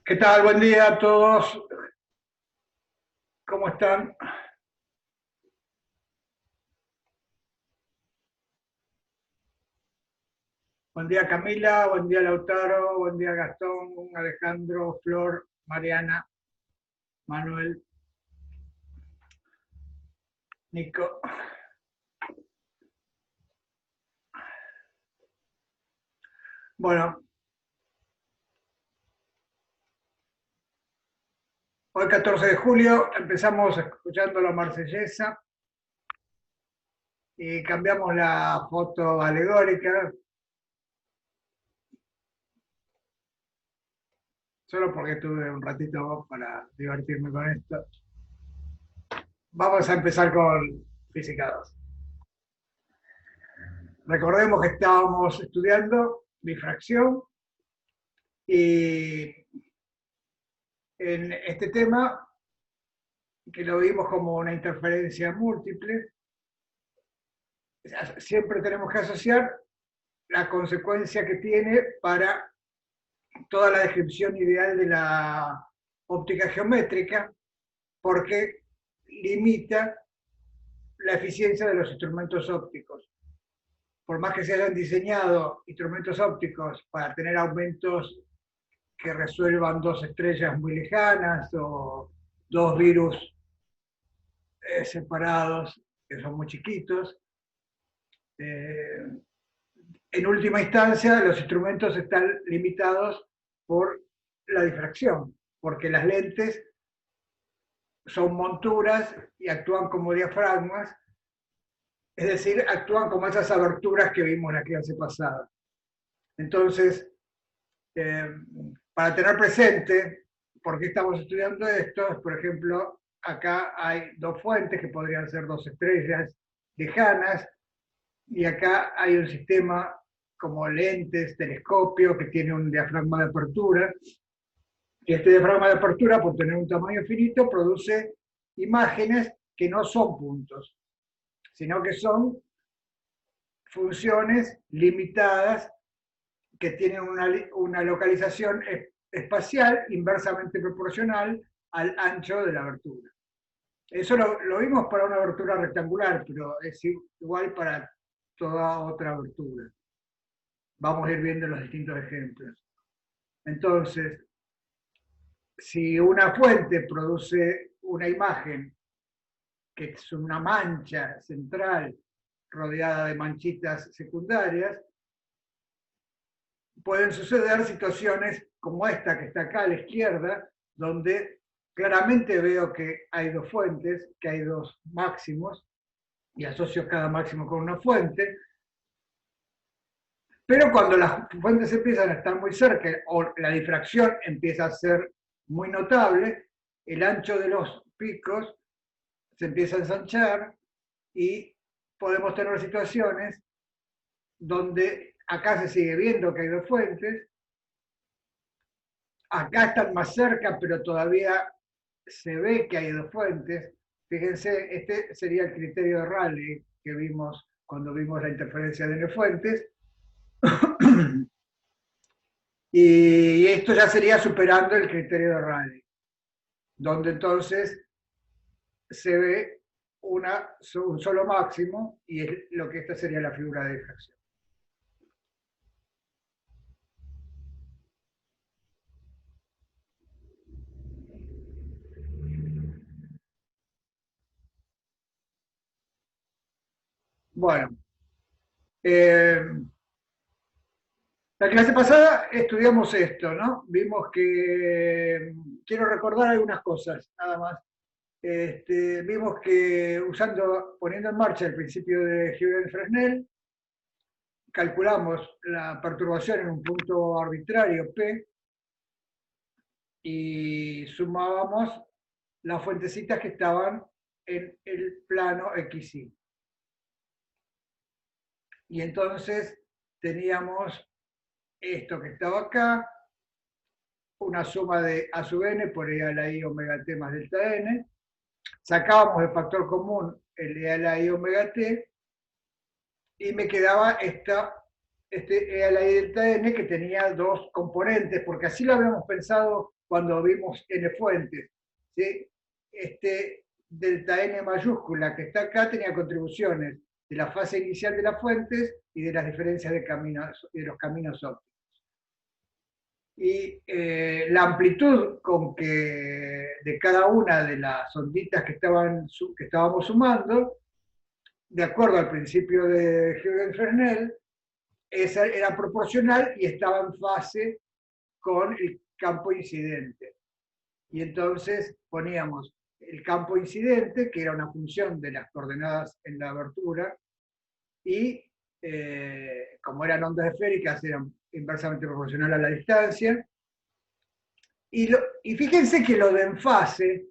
¿Qué tal? Buen día a todos. ¿Cómo están? Buen día Camila, buen día Lautaro, buen día Gastón, Alejandro, Flor, Mariana, Manuel, Nico. Bueno, hoy 14 de julio empezamos escuchando la Marsellesa y cambiamos la foto alegórica, solo porque tuve un ratito para divertirme con esto. Vamos a empezar con Física 2. Recordemos que estábamos estudiando difracción y en este tema, que lo vimos como una interferencia múltiple, siempre tenemos que asociar la consecuencia que tiene para toda la descripción ideal de la óptica geométrica, porque limita la eficiencia de los instrumentos ópticos. Por más que se hayan diseñado instrumentos ópticos para tener aumentos que resuelvan dos estrellas muy lejanas o dos virus separados que son muy chiquitos, en última instancia los instrumentos están limitados por la difracción, porque las lentes son monturas y actúan como diafragmas, es decir, actúan como esas aberturas que vimos en la clase pasada. Entonces, para tener presente por qué estamos estudiando esto, por ejemplo, acá hay dos fuentes que podrían ser dos estrellas lejanas, y acá hay un sistema como lentes, telescopio, que tiene un diafragma de apertura, y este diafragma de apertura, por tener un tamaño finito, produce imágenes que no son puntos, sino que son funciones limitadas que tienen una localización espacial inversamente proporcional al ancho de la abertura. Eso lo vimos para una abertura rectangular, pero es igual para toda otra abertura. Vamos a ir viendo los distintos ejemplos. Entonces, si una fuente produce una imagen que es una mancha central rodeada de manchitas secundarias, pueden suceder situaciones como esta que está acá a la izquierda, donde claramente veo que hay dos fuentes, que hay dos máximos, y asocio cada máximo con una fuente, pero cuando las fuentes empiezan a estar muy cerca o la difracción empieza a ser muy notable, el ancho de los picos se empieza a ensanchar y podemos tener situaciones donde acá se sigue viendo que hay dos fuentes, acá están más cerca, pero todavía se ve que hay dos fuentes. Fíjense, este sería el criterio de Rayleigh que vimos cuando vimos la interferencia de N fuentes. Y esto ya sería superando el criterio de Rayleigh, donde entonces se ve un solo máximo y es lo que esta sería la figura de difracción. Bueno, eh, la clase pasada estudiamos esto, ¿no? Vimos que, quiero recordar algunas cosas, nada más. Vimos que poniendo en marcha el principio de Huygens-Fresnel, calculamos la perturbación en un punto arbitrario P y sumábamos las fuentecitas que estaban en el plano XY. Y entonces teníamos esto que estaba acá, una suma de A sub n por E a la I omega t más delta n, sacábamos el factor común el E a la I omega t, y me quedaba este E a la I delta n que tenía dos componentes, porque así lo habíamos pensado cuando vimos n fuentes. ¿Sí? Este delta n mayúscula que está acá tenía contribuciones de la fase inicial de las fuentes y de las diferencias de los caminos ópticos. Y la amplitud con que de cada una de las onditas que estábamos sumando, de acuerdo al principio de Huygens-Fresnel, esa era proporcional y estaba en fase con el campo incidente. Y entonces poníamos el campo incidente, que era una función de las coordenadas en la abertura, y como eran ondas esféricas, eran inversamente proporcional a la distancia. Y fíjense que lo de en fase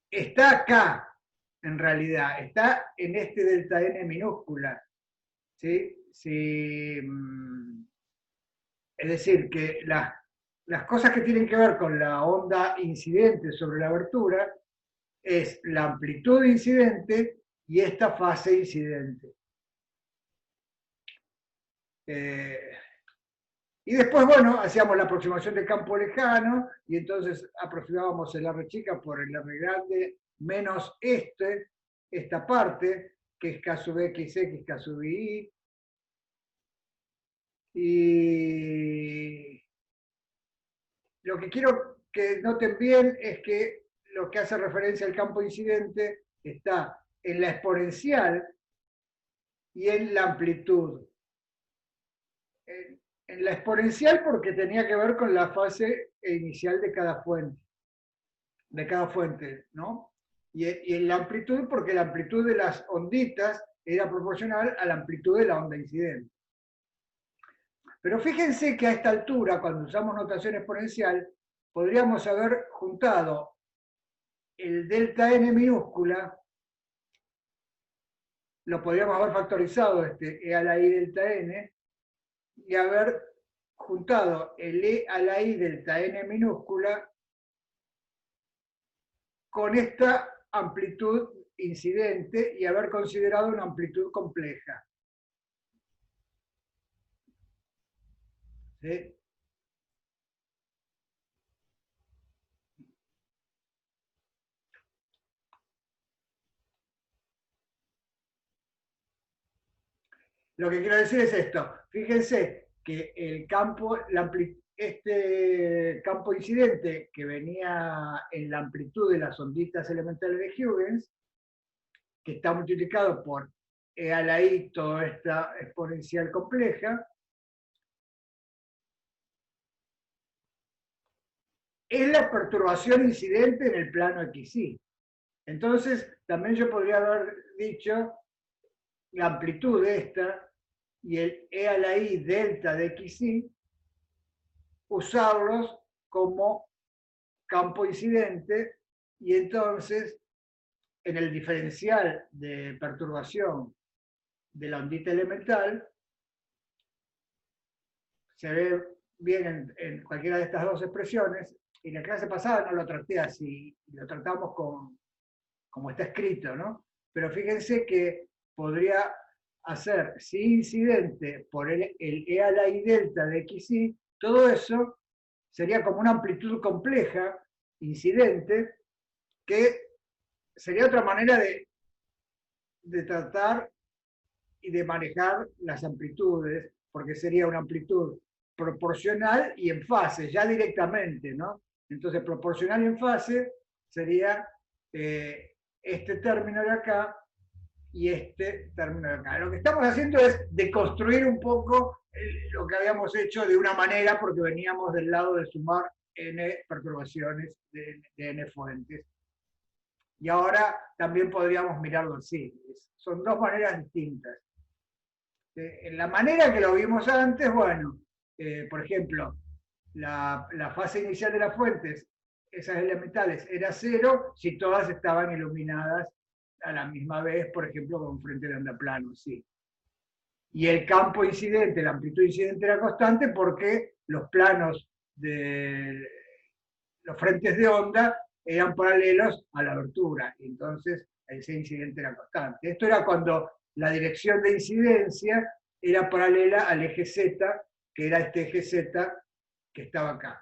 está acá, en realidad, está en este delta n minúscula. ¿Sí? Es decir, que las cosas que tienen que ver con la onda incidente sobre la abertura es la amplitud incidente y esta fase incidente. Y después, bueno, hacíamos la aproximación del campo lejano y entonces aproximábamos el R chica por el R grande menos esta parte, que es K sub X, K sub I. Y lo que quiero que noten bien es que lo que hace referencia al campo incidente está en la exponencial y en la amplitud. En la exponencial porque tenía que ver con la fase inicial de cada fuente, ¿no? Y en la amplitud porque la amplitud de las onditas era proporcional a la amplitud de la onda incidente. Pero fíjense que a esta altura, cuando usamos notación exponencial, podríamos haber juntado el delta n minúscula, lo podríamos haber factorizado, e a la i delta n, y haber juntado el e a la i delta n minúscula con esta amplitud incidente y haber considerado una amplitud compleja. ¿Sí? Lo que quiero decir es esto. Fíjense que el campo, este campo incidente que venía en la amplitud de las onditas elementales de Huygens, que está multiplicado por e a la i, toda esta exponencial compleja, es la perturbación incidente en el plano XY. Entonces, también yo podría haber dicho la amplitud de esta y el e a la i delta de XY, usarlos como campo incidente y entonces en el diferencial de perturbación de la ondita elemental se ve bien en cualquiera de estas dos expresiones. En la clase pasada no lo traté así, lo tratamos como está escrito, ¿no? Pero fíjense que podría hacer si incidente por el e a la i delta de XY, todo eso sería como una amplitud compleja, incidente, que sería otra manera de tratar y de manejar las amplitudes, porque sería una amplitud proporcional y en fase, ya directamente, ¿no? Entonces, proporcional y en fase sería este término de acá y este término de acá. Lo que estamos haciendo es deconstruir un poco lo que habíamos hecho de una manera, porque veníamos del lado de sumar n perturbaciones de n fuentes. Y ahora también podríamos mirarlo así. Son dos maneras distintas. En la manera que lo vimos antes, bueno, por ejemplo, la fase inicial de las fuentes, esas elementales, era 0 si todas estaban iluminadas a la misma vez, por ejemplo, con un frente de onda plano, sí. Y el campo incidente, la amplitud incidente era constante porque los planos de los frentes de onda eran paralelos a la abertura, y entonces ese incidente era constante. Esto era cuando la dirección de incidencia era paralela al eje Z, que era este eje Z que estaba acá.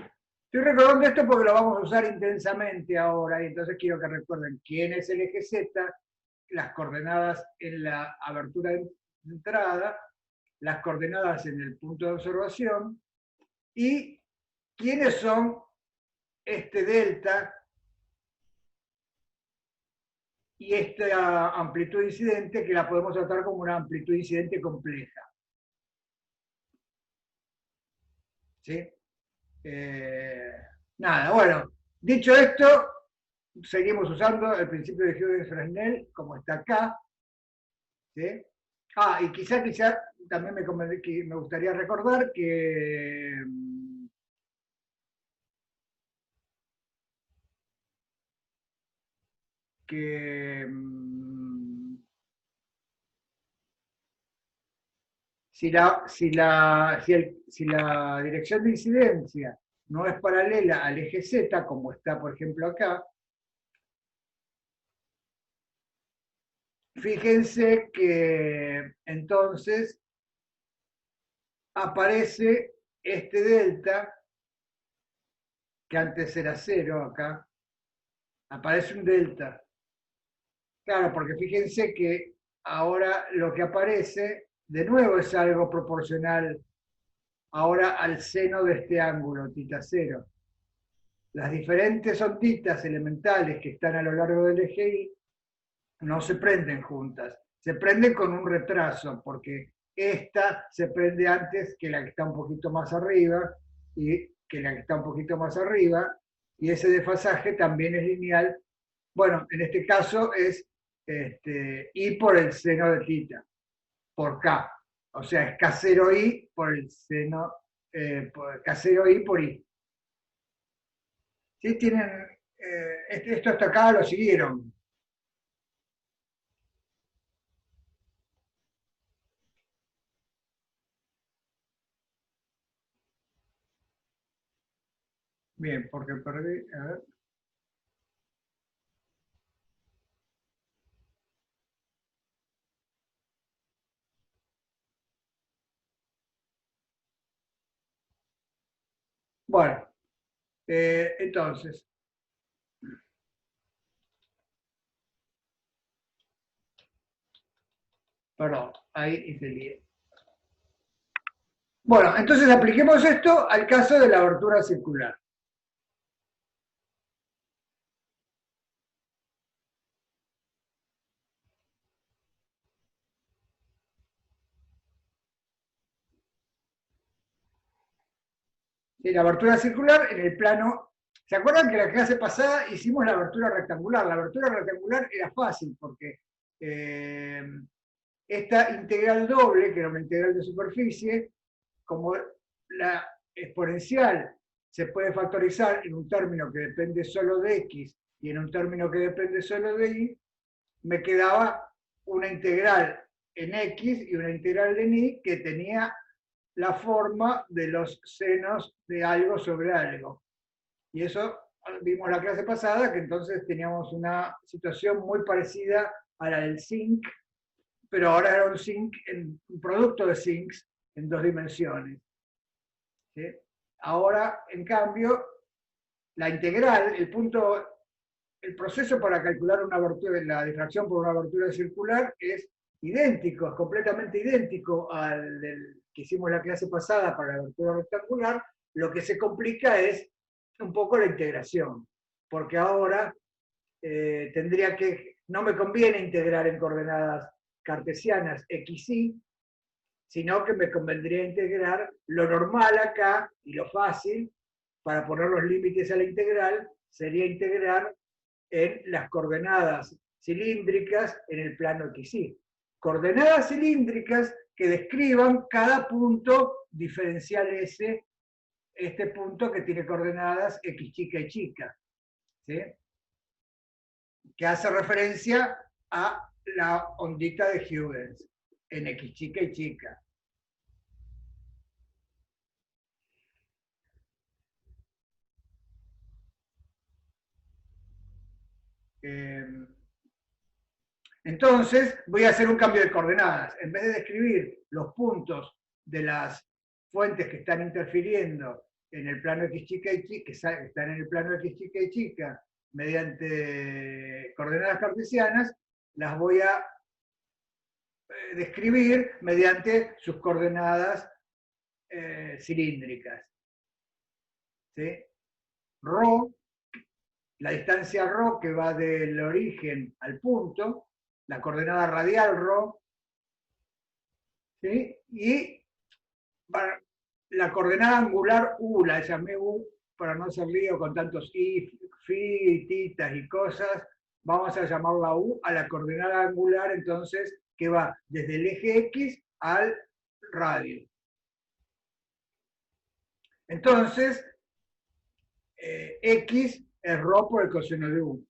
Estoy recordando esto porque lo vamos a usar intensamente ahora y entonces quiero que recuerden quién es el eje Z, las coordenadas en la abertura de entrada, las coordenadas en el punto de observación y quiénes son este delta y esta amplitud incidente, que la podemos tratar como una amplitud incidente compleja. ¿Sí? Nada, bueno, dicho esto, seguimos usando el principio de Huygens-Fresnel como está acá. ¿Sí? Y quizá también me gustaría recordar que si la dirección de incidencia no es paralela al eje Z, como está por ejemplo acá, fíjense que entonces aparece este delta, que antes era 0 acá, aparece un delta. Claro, porque fíjense que ahora lo que aparece de nuevo es algo proporcional ahora al seno de este ángulo, tita 0. Las diferentes onditas elementales que están a lo largo del eje Y no se prenden juntas, se prenden con un retraso, porque esta se prende antes que la que está un poquito más arriba y que la que está un poquito más arriba, y ese desfasaje también es lineal. Bueno, en este caso es I por el seno de tita, por K. O sea, es K0I por el seno, K0I por I. ¿Sí? Tienen, esto hasta acá lo siguieron. Bien, porque perdí, a ver. Bueno, entonces, perdón, ahí hice bien. Bueno, entonces apliquemos esto al caso de la abertura circular. Sí, la abertura circular en el plano. ¿Se acuerdan que la clase pasada hicimos la abertura rectangular? La abertura rectangular era fácil porque esta integral doble, que era una integral de superficie, como la exponencial se puede factorizar en un término que depende solo de x y en un término que depende solo de y, me quedaba una integral en x y una integral en y que tenía la forma de los senos de algo sobre algo. Y eso vimos la clase pasada, que entonces teníamos una situación muy parecida a la del zinc, pero ahora era un producto de zincs en 2 dimensiones. ¿Sí? Ahora, en cambio, la integral, el proceso para calcular una abertura, la difracción por una abertura circular es idéntico, es completamente idéntico al del que hicimos la clase pasada para la abertura rectangular. Lo que se complica es un poco la integración, porque ahora no me conviene integrar en coordenadas cartesianas x, y, sino que me convendría integrar lo normal acá y lo fácil para poner los límites a la integral sería integrar en las coordenadas cilíndricas en el plano XY. Coordenadas cilíndricas que describan cada punto diferencial S, este punto que tiene coordenadas X chica y chica, ¿sí? Que hace referencia a la ondita de Huygens en X chica y chica. Entonces voy a hacer un cambio de coordenadas. En vez de describir los puntos de las fuentes que están interfiriendo en el plano x chica y chica, que están en el plano x chica y chica, mediante coordenadas cartesianas, las voy a describir mediante sus coordenadas cilíndricas. ¿Sí? Rho, la distancia ρ que va del origen al punto, la coordenada radial ρ, ¿sí? Y la coordenada angular u, la llamé u para no hacer lío con tantos i, fi, titas y cosas, vamos a llamarla u a la coordenada angular, entonces, que va desde el eje x al radio. Entonces, x es ρ por el coseno de u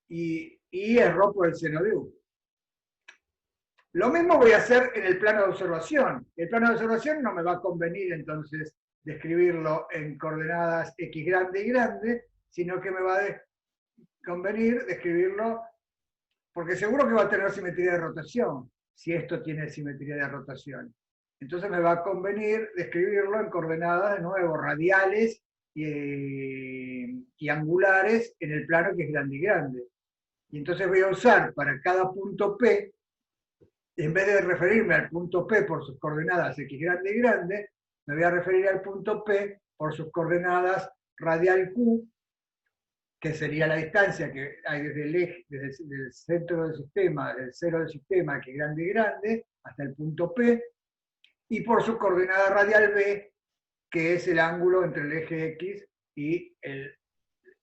y y es ρ por el seno de u. Lo mismo voy a hacer en el plano de observación. El plano de observación no me va a convenir entonces describirlo en coordenadas x grande y grande, sino que me va a convenir describirlo, porque seguro que va a tener simetría de rotación, si esto tiene simetría de rotación. Entonces me va a convenir describirlo en coordenadas, de nuevo, radiales y angulares en el plano que es grande y grande. Y entonces voy a usar para cada punto P, en vez de referirme al punto P por sus coordenadas x grande y grande, me voy a referir al punto P por sus coordenadas radial Q, que sería la distancia que hay desde el eje, desde el centro del sistema, del cero del sistema, que es grande y grande, hasta el punto P, y por su coordenada radial B, que es el ángulo entre el eje X y el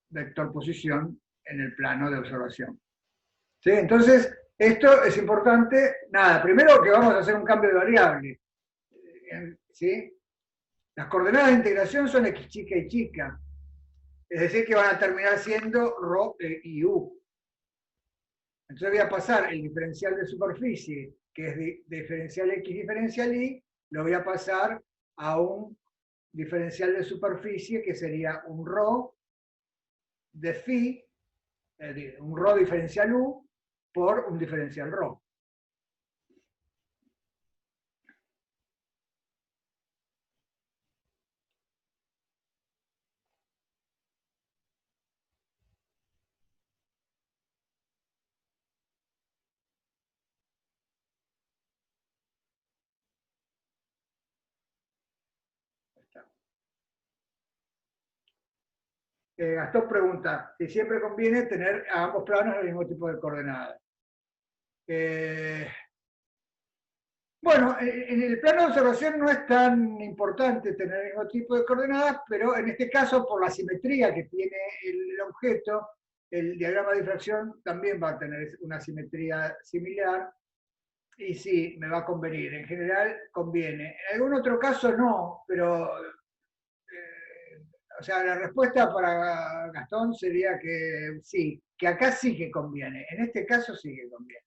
vector posición en el plano de observación. ¿Sí? Entonces, esto es importante. Nada, primero que vamos a hacer un cambio de variable. ¿Sí? Las coordenadas de integración son x chica y chica. Es decir, que van a terminar siendo ρ y u. Entonces voy a pasar el diferencial de superficie, que es diferencial x diferencial y, lo voy a pasar a un diferencial de superficie que sería un ρ de phi, un ρ diferencial u, por un diferencial ρ. Gastón pregunta si siempre conviene tener a ambos planos el mismo tipo de coordenadas. Bueno, en el plano de observación no es tan importante tener el mismo tipo de coordenadas, pero en este caso, por la simetría que tiene el objeto, el diagrama de difracción también va a tener una simetría similar, y sí, me va a convenir. En general, conviene. En algún otro caso no, pero o sea, la respuesta para Gastón sería que sí, que acá sí que conviene. En este caso sí que conviene.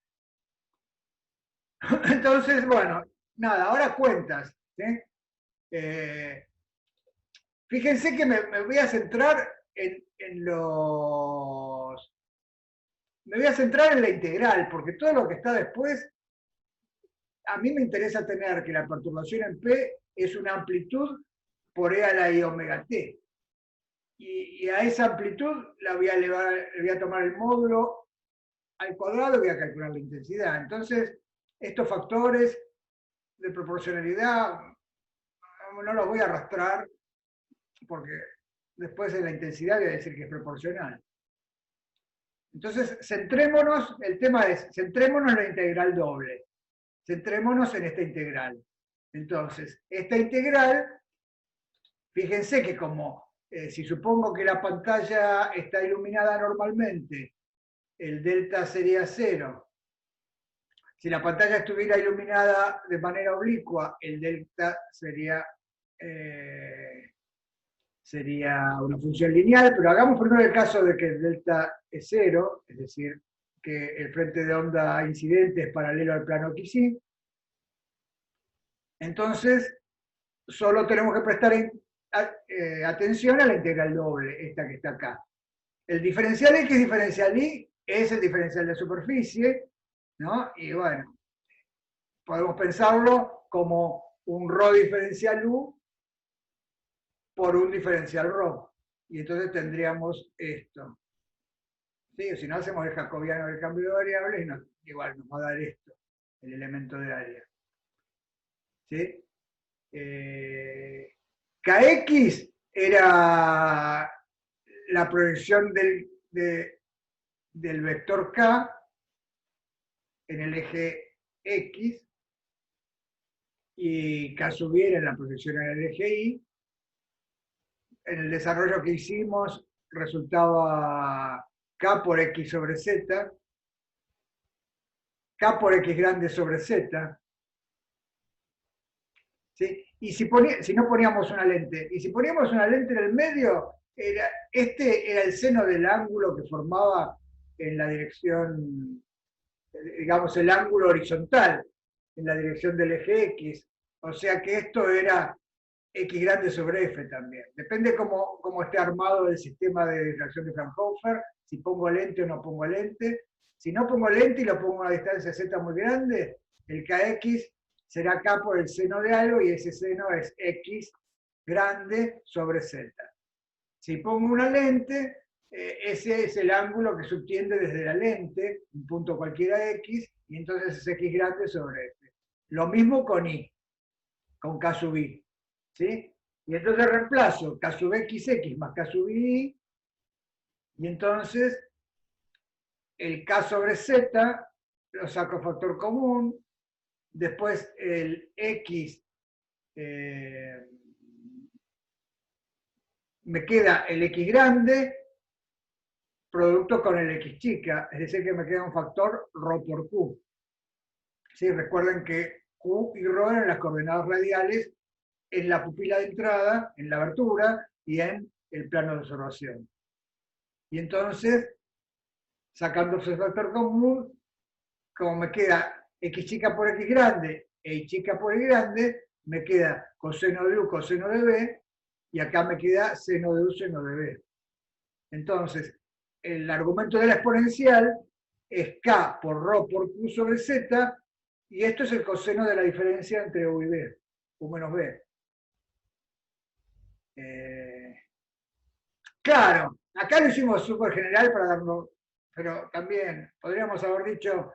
Entonces, bueno, nada, ahora cuentas. ¿Sí? Fíjense que me voy a centrar en los... Me voy a centrar en la integral, porque todo lo que está después, a mí me interesa tener que la perturbación en P es una amplitud por E a la I omega T. Y a esa amplitud la voy a elevar, voy a tomar el módulo al cuadrado y voy a calcular la intensidad. Entonces, estos factores de proporcionalidad no los voy a arrastrar porque después de la intensidad voy a decir que es proporcional. Entonces, centrémonos, el tema es, centrémonos en la integral doble. Centrémonos en esta integral. Entonces, esta integral, fíjense que como si supongo que la pantalla está iluminada normalmente, el delta sería 0. Si la pantalla estuviera iluminada de manera oblicua, el delta sería una función lineal, pero hagamos primero el caso de que el delta es 0, es decir, que el frente de onda incidente es paralelo al plano XY. Entonces, solo tenemos que prestar atención a la integral doble, esta que está acá. El diferencial X diferencial Y es el diferencial de superficie, ¿no? Y bueno, podemos pensarlo como un ρ diferencial U por un diferencial ρ. Y entonces tendríamos esto. ¿Sí? Si no hacemos el jacobiano del cambio de variables, igual nos va a dar esto, el elemento de área. ¿Sí? Kx era la proyección del vector k en el eje x, y k sub i era la proyección en el eje y. En el desarrollo que hicimos resultaba k por x sobre z, k por x grande sobre z, ¿sí? Y si no poníamos una lente, y si poníamos una lente en el medio, este era el seno del ángulo que formaba en la dirección, digamos, el ángulo horizontal, en la dirección del eje x. O sea que esto era x grande sobre f también. Depende cómo esté armado el sistema de difracción de Fraunhofer, si pongo lente o no pongo lente. Si no pongo lente y lo pongo a una distancia z muy grande, el kx será k por el seno de algo, y ese seno es x grande sobre z. Si pongo una lente, ese es el ángulo que subtiende desde la lente, un punto cualquiera x, y entonces es x grande sobre f. Lo mismo con i, con k sub i. ¿Sí? Y entonces reemplazo k sub xx más k sub i, y entonces el k sobre z lo saco factor común, después el x, me queda el x grande, producto con el x chica, es decir que me queda un factor ρ por q. ¿Sí? Recuerden que q y ρ eran las coordenadas radiales en la pupila de entrada, en la abertura y en el plano de observación. Y entonces, sacando ese factor común, como me queda x chica por x grande e y chica por y grande, me queda coseno de u, coseno de b, y acá me queda seno de u, seno de b. Entonces, el argumento de la exponencial es k por ρ por q sobre z, y esto es el coseno de la diferencia entre u y b, u menos b. Claro, acá lo hicimos súper general para darnos, pero también podríamos haber dicho,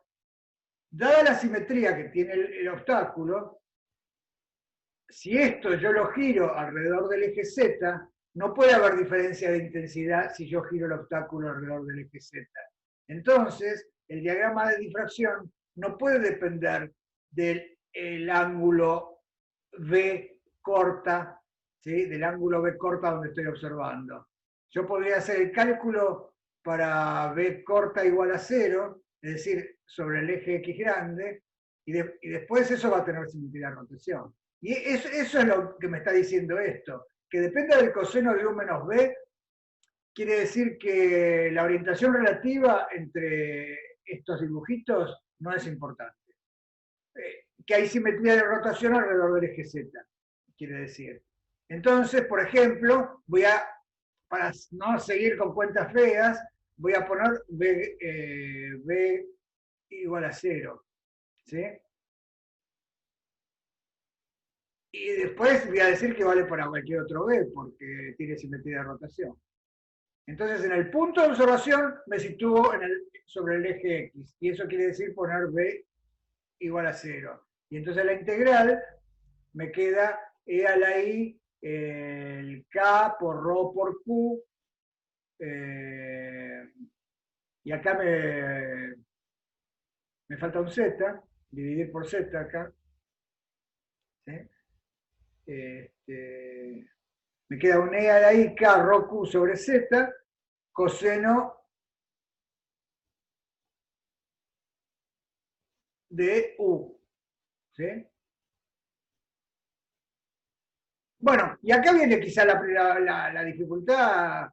dada la simetría que tiene el obstáculo, si esto yo lo giro alrededor del eje Z, no puede haber diferencia de intensidad si yo giro el obstáculo alrededor del eje Z. Entonces, el diagrama de difracción no puede depender del ángulo B corta, ¿sí? Del ángulo B corta donde estoy observando. Yo podría hacer el cálculo para B corta igual a 0, es decir, sobre el eje X grande, y después eso va a tener simetría de rotación. Y eso es lo que me está diciendo esto, que depende del coseno de u menos b, quiere decir que la orientación relativa entre estos dibujitos no es importante. Que hay simetría de rotación alrededor del eje z, quiere decir. Entonces, por ejemplo, para no seguir con cuentas feas, voy a poner b igual a 0. ¿Sí? Y después voy a decir que vale para cualquier otro B, porque tiene simetría de rotación. Entonces, en el punto de observación me sitúo sobre el eje X, y eso quiere decir poner B igual a 0. Y entonces la integral me queda E a la I, el K por ρ por Q, y acá me falta un Z, dividir por Z acá. ¿Sí? Me queda un E a la I, K, ρ, Q sobre Z, coseno de U. ¿Sí? Bueno, y acá viene quizá la dificultad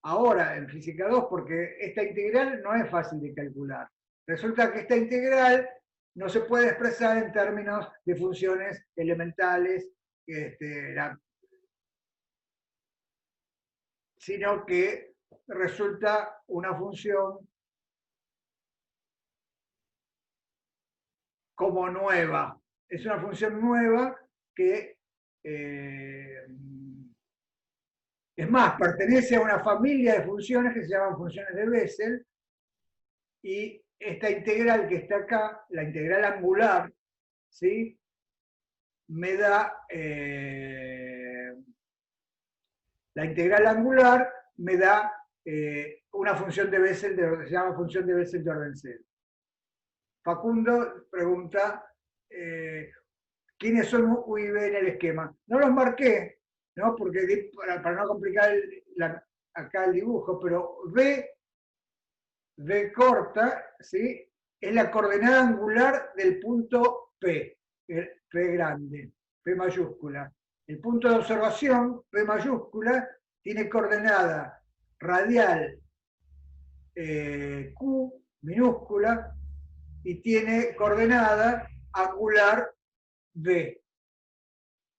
ahora en física 2, porque esta integral no es fácil de calcular. Resulta que esta integral no se puede expresar en términos de funciones elementales, sino que resulta una función como nueva. Es una función nueva que Es más, pertenece a una familia de funciones que se llaman funciones de Bessel, y esta integral que está acá, la integral angular, ¿sí? Me da, la integral angular me da una función de Bessel, se llama función de Bessel de orden cero. Facundo pregunta, ¿quiénes son U y B en el esquema? No los marqué, ¿no? Porque para no complicar acá el dibujo, pero B corta, ¿sí? Es la coordenada angular del punto P, P grande, P mayúscula. El punto de observación, P mayúscula, tiene coordenada radial Q minúscula y tiene coordenada angular B.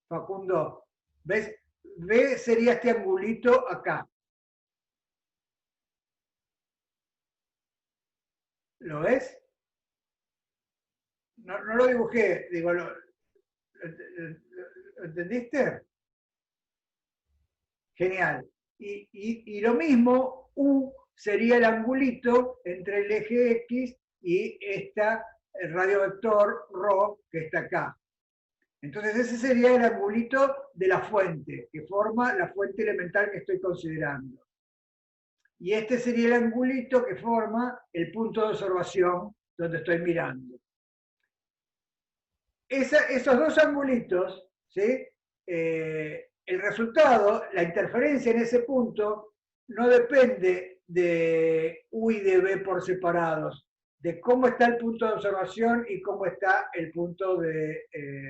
Facundo, ¿ves? B sería este angulito acá. ¿Lo ves? No, no lo dibujé, digo, ¿lo entendiste? Genial. Y lo mismo, U sería el angulito entre el eje X y el radiovector ρ que está acá. Entonces ese sería el angulito de la fuente, que forma la fuente elemental que estoy considerando. Y este sería el angulito que forma el punto de observación donde estoy mirando. Esos dos angulitos, ¿sí? El resultado, la interferencia en ese punto, no depende de U y de B por separados, de cómo está el punto de observación y cómo está el punto de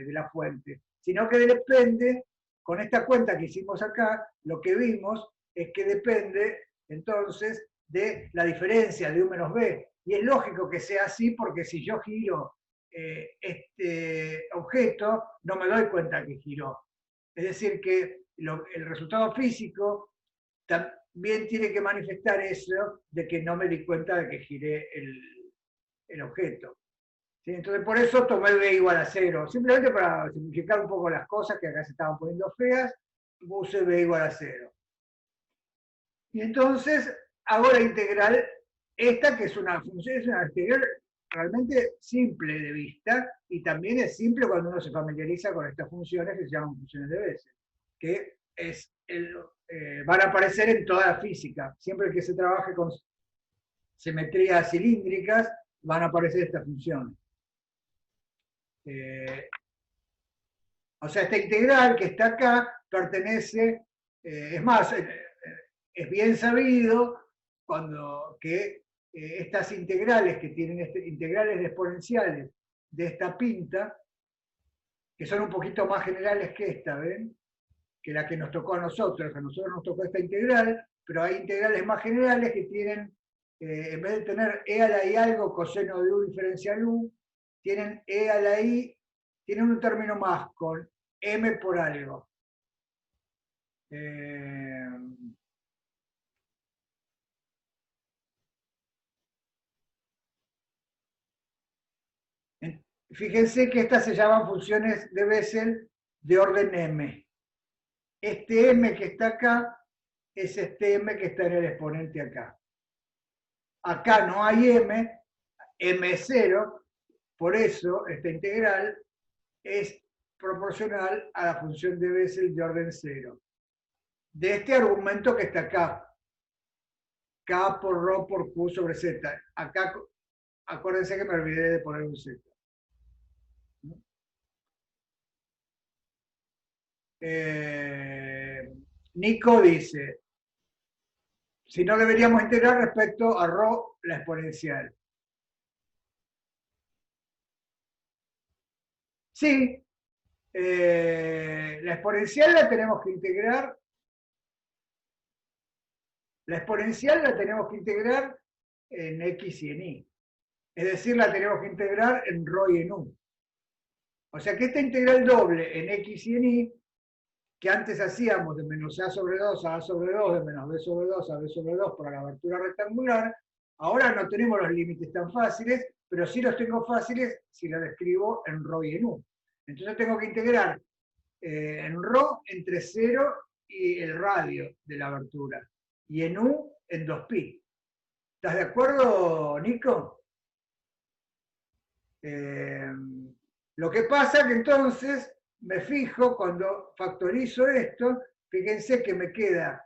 la fuente, sino que depende, con esta cuenta que hicimos acá, lo que vimos es que depende entonces de la diferencia de U menos B. Y es lógico que sea así porque si yo giro este objeto, no me doy cuenta que giró. Es decir, que el resultado físico también tiene que manifestar eso de que no me di cuenta de que giré el objeto. ¿Sí? Entonces, por eso tomé B igual a 0. Simplemente para simplificar un poco las cosas que acá se estaban poniendo feas, puse B igual a 0. Y entonces hago la integral, esta que es una función, es una integral realmente simple de vista, y también es simple cuando uno se familiariza con estas funciones que se llaman funciones de Bessel, que van a aparecer en toda la física. Siempre que se trabaje con simetrías cilíndricas, van a aparecer estas funciones. O sea, esta integral que está acá pertenece, es más, es bien sabido que estas integrales que tienen integrales exponenciales de esta pinta, que son un poquito más generales que esta, ¿ven? Que la que nos tocó a nosotros nos tocó esta integral, pero hay integrales más generales que tienen, en vez de tener e a la i algo coseno de u diferencial u, tienen e a la i, tienen un término más, con m por algo. Fíjense que estas se llaman funciones de Bessel de orden m. Este m que está acá es este m que está en el exponente acá. Acá no hay m, m es 0, por eso esta integral es proporcional a la función de Bessel de orden 0. De este argumento que está acá, k por ρ por q sobre z. Acá, acuérdense que me olvidé de poner un z. Nico dice, si no deberíamos integrar respecto a ρ la exponencial. Sí, la exponencial la tenemos que integrar. La exponencial la tenemos que integrar en x y en y. Es decir, la tenemos que integrar en ρ y en u. O sea que esta integral doble en x y en y, que antes hacíamos de menos a sobre 2 a sobre 2, de menos b sobre 2 a b sobre 2 para la abertura rectangular, ahora no tenemos los límites tan fáciles, pero sí los tengo fáciles si los escribo en ρ y en u. Entonces tengo que integrar en ρ entre 0 y el radio de la abertura. Y en U, en 2pi. ¿Estás de acuerdo, Nico? Lo que pasa que entonces me fijo, cuando factorizo esto, fíjense que me queda,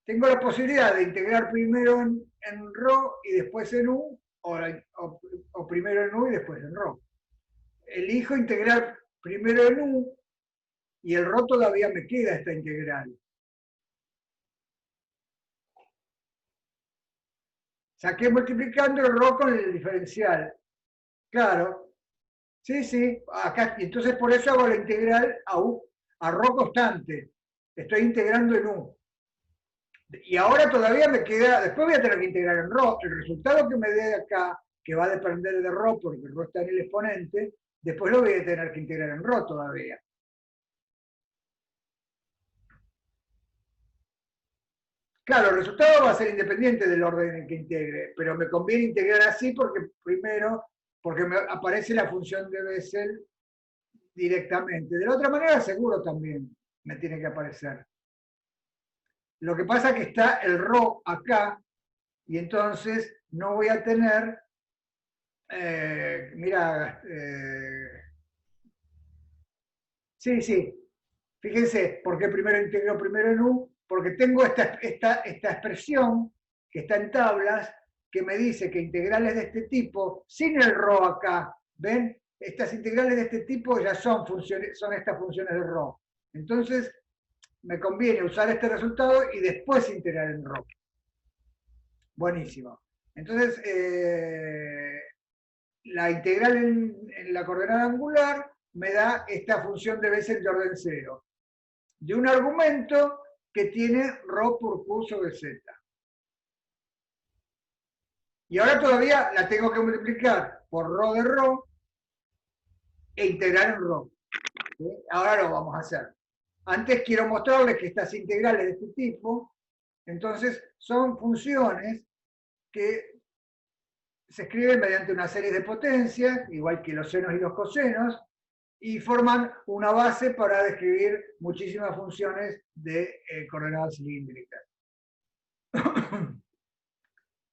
tengo la posibilidad de integrar primero en ρ y después en U, o primero en U y después en ρ. Elijo integrar primero en U y el ρ todavía me queda esta integral. Saqué multiplicando el ρ con el diferencial. Claro, sí, sí, acá, entonces por eso hago la integral a U, a ρ constante. Estoy integrando en U. Y ahora todavía me queda, después voy a tener que integrar en ρ. El resultado que me dé acá, que va a depender de ρ, porque ρ está en el exponente, después lo voy a tener que integrar en ρ todavía. Claro, el resultado va a ser independiente del orden en que integre, pero me conviene integrar así porque primero, porque me aparece la función de Bessel directamente. De la otra manera, seguro también me tiene que aparecer. Lo que pasa es que está el ρ acá y entonces no voy a tener, mira, sí, sí, fíjense, ¿por qué primero integro primero en U? Porque tengo esta expresión que está en tablas que me dice que integrales de este tipo, sin el ρ acá, ¿ven? Estas integrales de este tipo ya son estas funciones de ρ. Entonces, me conviene usar este resultado y después integrar en ρ. Buenísimo. Entonces, la integral en la coordenada angular me da esta función de Bessel de orden 0, de un argumento que tiene ρ por q sobre z. Y ahora todavía la tengo que multiplicar por ρ de ρ e integrar en ρ. ¿Sí? Ahora lo vamos a hacer. Antes quiero mostrarles que estas integrales de este tipo, entonces, son funciones que se escriben mediante una serie de potencias, igual que los senos y los cosenos, y forman una base para describir muchísimas funciones de coordenadas cilíndricas.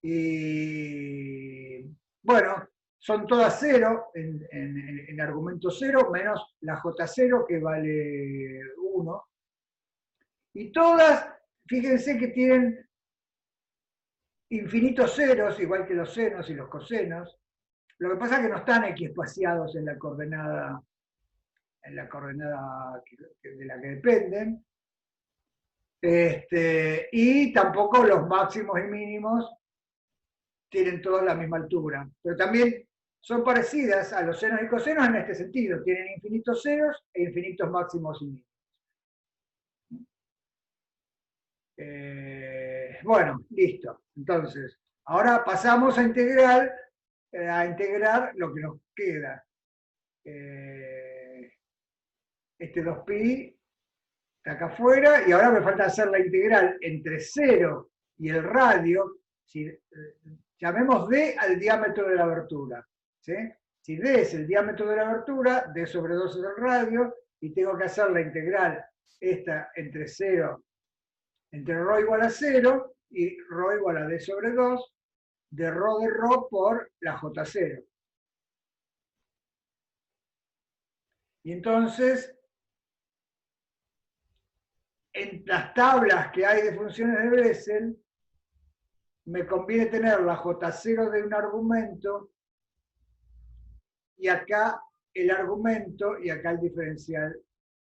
Y bueno, son todas 0 en argumento 0, menos la J0 que vale 1. Y todas, fíjense que tienen infinitos ceros, igual que los senos y los cosenos. Lo que pasa es que no están equiespaciados en la coordenada de la que dependen. Y tampoco los máximos y mínimos tienen todos la misma altura. Pero también son parecidas a los senos y cosenos en este sentido. Tienen infinitos ceros e infinitos máximos y mínimos. Bueno, listo. Entonces, ahora pasamos a integrar lo que nos queda. Este 2pi está acá afuera y ahora me falta hacer la integral entre 0 y el radio, llamemos d al diámetro de la abertura. ¿Sí? Si d es el diámetro de la abertura, d sobre 2 es el radio, y tengo que hacer la integral esta entre 0, entre ρ igual a 0 y ρ igual a d sobre 2, de ρ por la J0. Y entonces, en las tablas que hay de funciones de Bessel, me conviene tener la J0 de un argumento y acá el argumento y acá el diferencial.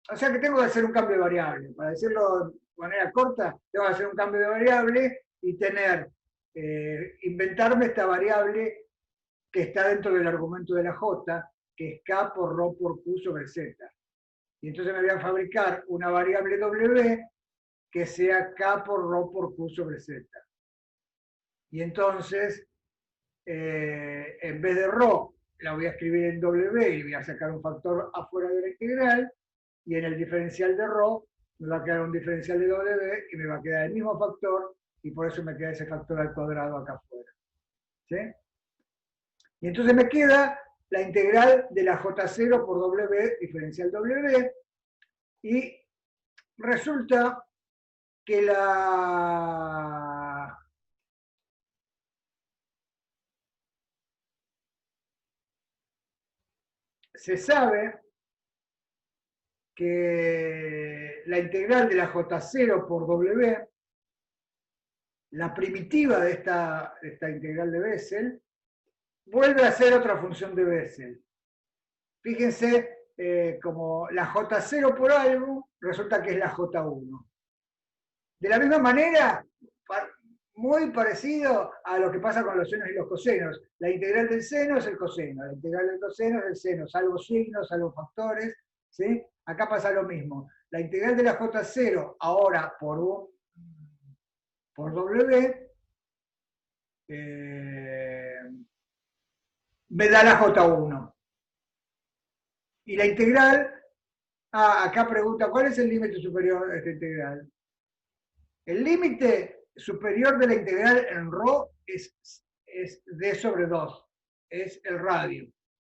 O sea que tengo que hacer un cambio de variable. Para decirlo de manera corta, tengo que hacer un cambio de variable y inventarme esta variable que está dentro del argumento de la J, que es K por ρ por Q sobre Z. Y entonces me voy a fabricar una variable W que sea K por ρ por Q sobre Z. Y entonces, en vez de ρ, la voy a escribir en W y voy a sacar un factor afuera de la integral, y en el diferencial de ρ me va a quedar un diferencial de W y me va a quedar el mismo factor, y por eso me queda ese factor al cuadrado acá afuera. ¿Sí? Y entonces me queda la integral de la J0 por W, diferencial W, y resulta que se sabe que la integral de la J0 por W, la primitiva de esta integral de Bessel, vuelve a ser otra función de Bessel. Fíjense, como la J0 por algo, resulta que es la J1. De la misma manera, muy parecido a lo que pasa con los senos y los cosenos. La integral del seno es el coseno, la integral del coseno es el seno, salvo signos, salvo factores, ¿sí? Acá pasa lo mismo. La integral de la J0 ahora por W me da la J1. Y la integral, acá pregunta, ¿cuál es el límite superior de esta integral? El límite superior de la integral en ρ es d sobre 2, es el radio.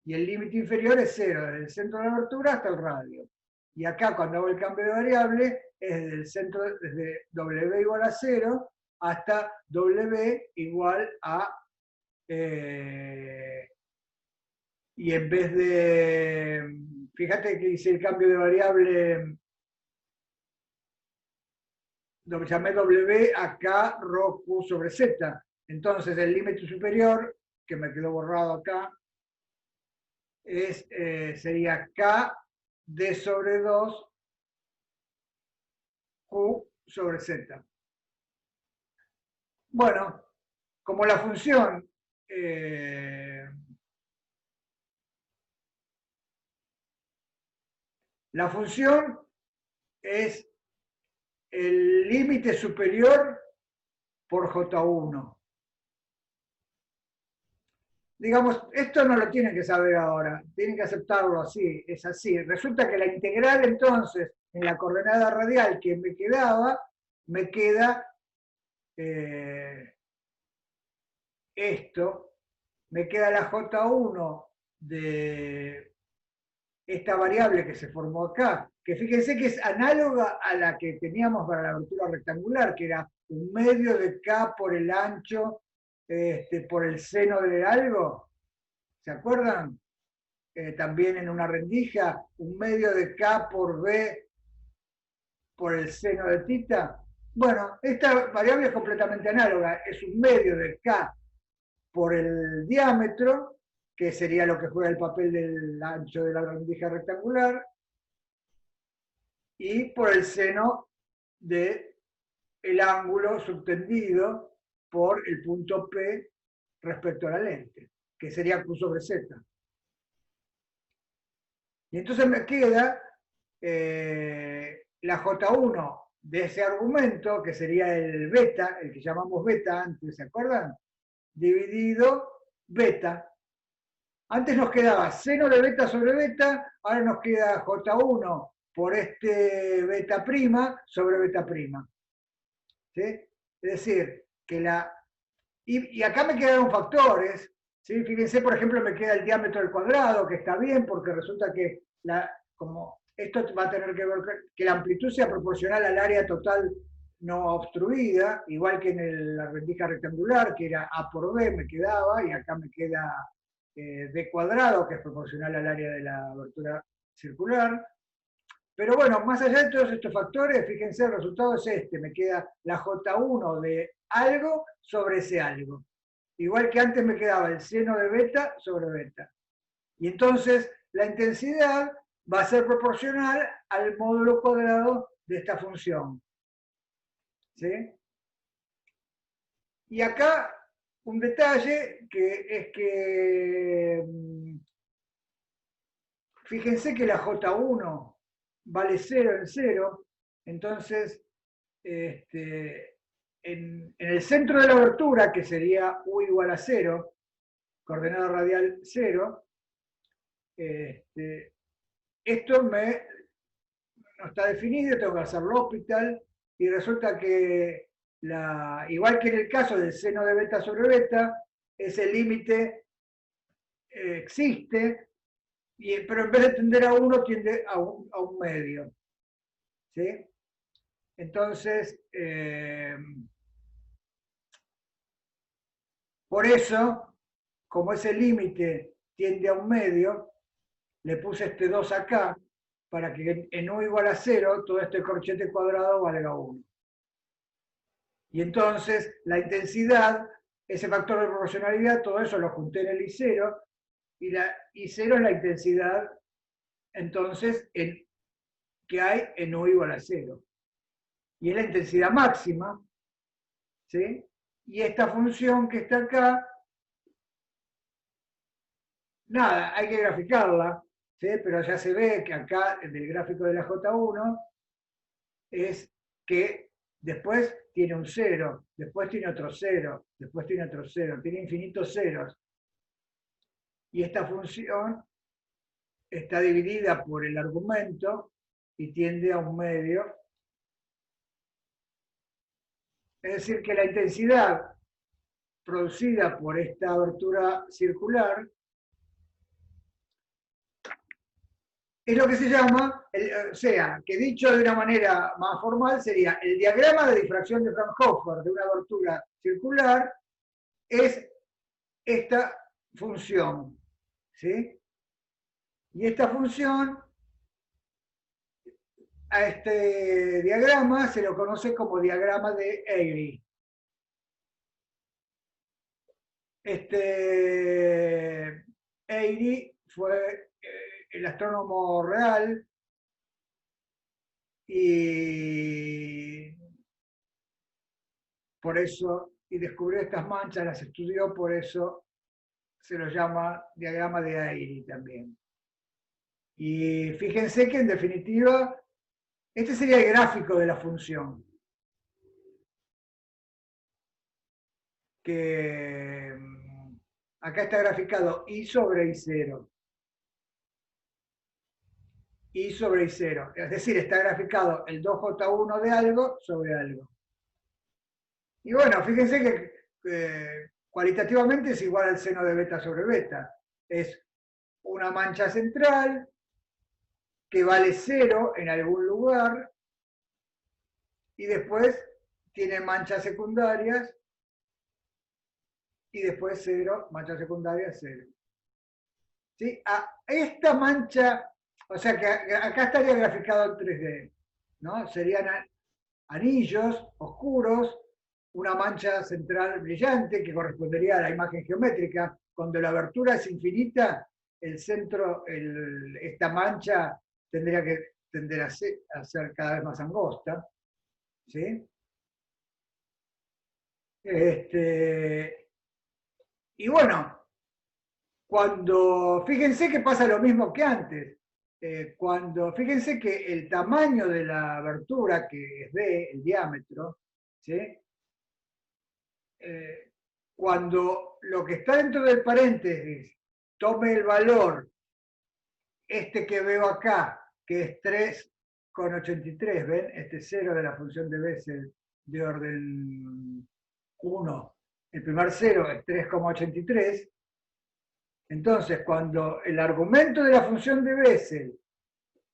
Y el límite inferior es 0, desde el centro de la abertura hasta el radio. Y acá, cuando hago el cambio de variable, es desde el centro, desde w igual a 0 hasta w igual a... y en vez de... Fíjate que hice el cambio de variable... Lo llamé W, acá ρ Q sobre Z. Entonces el límite superior, que me quedó borrado acá, sería K D sobre 2 Q sobre Z. Bueno, como la función es el límite superior por J1. Digamos, esto no lo tienen que saber ahora, tienen que aceptarlo así, es así. Resulta que la integral entonces, en la coordenada radial que me quedaba, me queda esto, me queda la J1 de esta variable que se formó acá, que fíjense que es análoga a la que teníamos para la abertura rectangular, que era un medio de K por el ancho, por el seno de algo. ¿Se acuerdan? También en una rendija, un medio de K por B por el seno de tita. Bueno, esta variable es completamente análoga, es un medio de K por el diámetro, que sería lo que juega el papel del ancho de la rendija rectangular, y por el seno del ángulo subtendido por el punto P respecto a la lente, que sería Q sobre Z. Y entonces me queda la J1 de ese argumento, que sería el beta, el que llamamos beta antes, ¿se acuerdan? Dividido beta. Antes nos quedaba seno de beta sobre beta, ahora nos queda J1 por este beta prima sobre beta prima. ¿Sí? Es decir, que la... Y acá me quedaron factores, ¿sí? Fíjense, por ejemplo, me queda el diámetro del cuadrado, que está bien, porque resulta que como esto va a tener que ver que la amplitud sea proporcional al área total no obstruida, igual que en la rendija rectangular, que era A por B, me quedaba, y acá me queda D cuadrado, que es proporcional al área de la abertura circular. Pero bueno, más allá de todos estos factores, fíjense, el resultado es este, me queda la J1 de algo sobre ese algo. Igual que antes me quedaba el seno de beta sobre beta. Y entonces la intensidad va a ser proporcional al módulo cuadrado de esta función. ¿Sí? Y acá un detalle que es que, fíjense que la J1 vale 0 en 0, entonces en el centro de la abertura, que sería U igual a 0, coordenada radial 0, esto no está definido, tengo que hacer L'Hopital, y resulta que, igual que en el caso del seno de beta sobre beta, ese límite existe, pero en vez de tender a 1, tiende a un medio. ¿Sí? Entonces, por eso, como ese límite tiende a un medio, le puse este 2 acá, para que en U igual a 0, todo este corchete cuadrado valga 1. Y entonces, la intensidad, ese factor de proporcionalidad, todo eso lo junté en el I0, y la I0 es la intensidad, entonces, que hay en U igual a 0. Y es la intensidad máxima, ¿sí? Y esta función que está acá, nada, hay que graficarla, ¿sí? Pero ya se ve que acá, en el gráfico de la J1, es que después tiene un 0, después tiene otro 0, después tiene otro 0, tiene infinitos ceros. Y esta función está dividida por el argumento y tiende a un medio. Es decir, que la intensidad producida por esta abertura circular es lo que se llama, o sea, que dicho de una manera más formal sería el diagrama de difracción de Fraunhofer de una abertura circular es esta función, ¿sí? Y esta función, a este diagrama se lo conoce como diagrama de Airy. Airy fue el astrónomo real y por eso, y descubrió estas manchas, las estudió, por eso se lo llama diagrama de Airy también. Y fíjense que en definitiva, este sería el gráfico de la función, que acá está graficado I sobre I0. I sobre I0. Es decir, está graficado el 2J1 de algo sobre algo. Y bueno, fíjense que cualitativamente es igual al seno de beta sobre beta. Es una mancha central que vale 0 en algún lugar y después tiene manchas secundarias y después 0, manchas secundarias 0. ¿Sí? A esta mancha, o sea que acá estaría graficado en 3D, ¿no? Serían anillos oscuros, una mancha central brillante que correspondería a la imagen geométrica. Cuando la abertura es infinita, el centro, esta mancha tendría que tender a ser cada vez más angosta, ¿sí? Y bueno, fíjense que pasa lo mismo que antes. Fíjense que el tamaño de la abertura, que es D, el diámetro, ¿sí? Cuando lo que está dentro del paréntesis tome el valor, este que veo acá, que es 3,83, ¿ven? Este 0 de la función de Bessel de orden 1, el primer 0 es 3,83. Entonces, cuando el argumento de la función de Bessel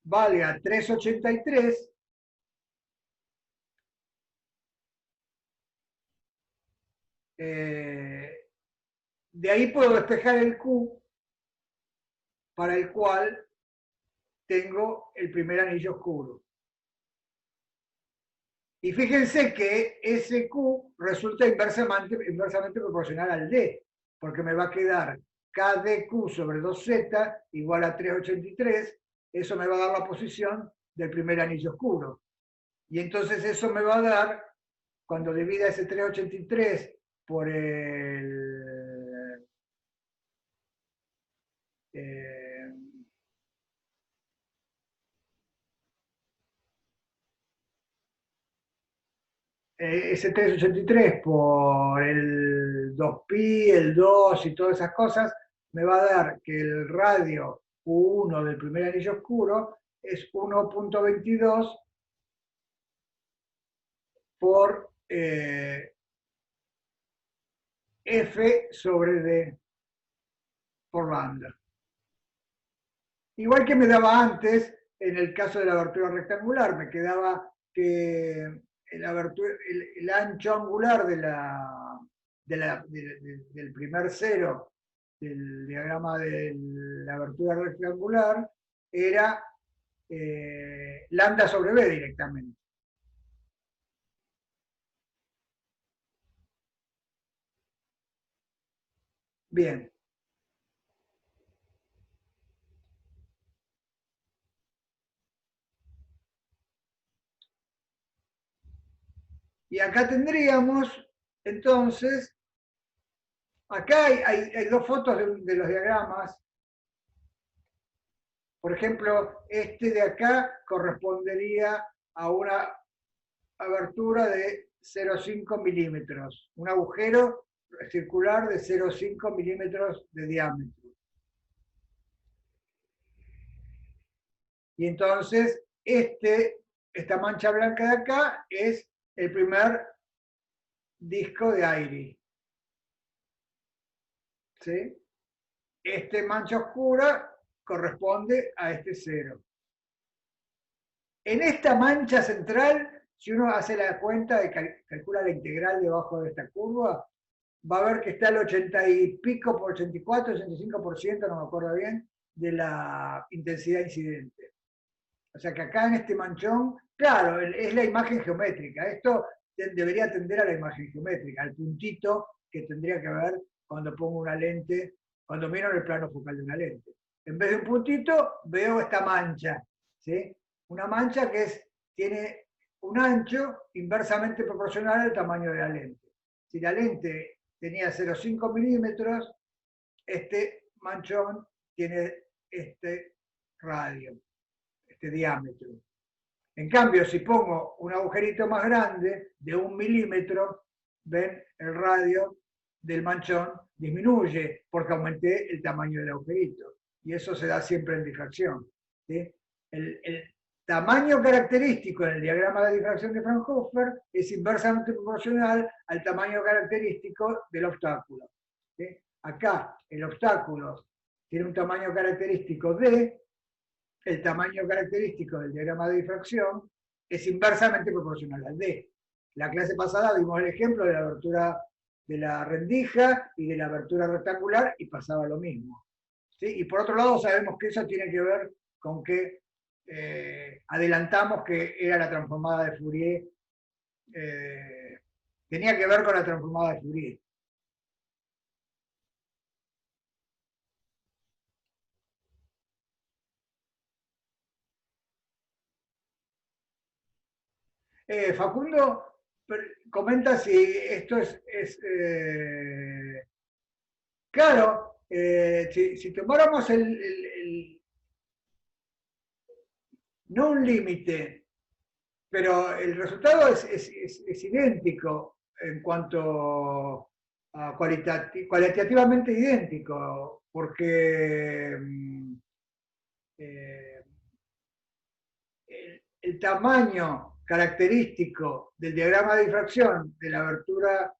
valga 3,83, de ahí puedo despejar el Q para el cual tengo el primer anillo oscuro. Y fíjense que ese Q resulta inversamente proporcional al D, porque me va a quedar KdQ sobre 2Z igual a 3,83, eso me va a dar la posición del primer anillo oscuro. Y entonces eso me va a dar, cuando divida ese 3,83 por ese 3,83 por el 2pi, el 2 y todas esas cosas, me va a dar que el radio U1 del primer anillo oscuro es 1,22 por F sobre D por lambda. Igual que me daba antes, en el caso de la abertura rectangular, me quedaba que el ancho angular del primer cero del diagrama de la abertura rectangular era lambda sobre b directamente. Bien. Y acá tendríamos, entonces, acá hay dos fotos de los diagramas. Por ejemplo, este de acá correspondería a una abertura de 0,5 milímetros, un agujero circular de 0,5 milímetros de diámetro. Y entonces, esta mancha blanca de acá es el primer disco de Airy. ¿Sí? Este mancha oscura corresponde a este cero. En esta mancha central, si uno hace la cuenta y calcula la integral debajo de esta curva, va a ver que está el 80 y pico por 84, 85%, no me acuerdo bien, de la intensidad incidente. O sea que acá en este manchón, claro, es la imagen geométrica. Esto debería tender a la imagen geométrica, al puntito que tendría que ver cuando pongo una lente, cuando miro en el plano focal de una lente. En vez de un puntito, veo esta mancha, ¿sí? Una mancha que tiene un ancho inversamente proporcional al tamaño de la lente. Si la lente tenía 0,5 milímetros, este manchón tiene este radio, este diámetro. En cambio, si pongo un agujerito más grande, de 1 milímetro, ven, el radio del manchón disminuye porque aumenté el tamaño del agujerito. Y eso se da siempre en difracción. ¿Sí? El tamaño característico en el diagrama de difracción de Fraunhofer es inversamente proporcional al tamaño característico del obstáculo. ¿Sí? Acá el obstáculo tiene un tamaño característico D, el tamaño característico del diagrama de difracción es inversamente proporcional al D. La clase pasada vimos el ejemplo de la abertura de la rendija y de la abertura rectangular y pasaba lo mismo. ¿Sí? Y por otro lado sabemos que eso tiene que ver con que adelantamos que era la transformada de Fourier, tenía que ver con la transformada de Fourier. Facundo comenta si esto claro, si tomáramos no un límite, pero el resultado es idéntico en cuanto a cualitativamente idéntico, porque eh, el tamaño característico del diagrama de difracción de la abertura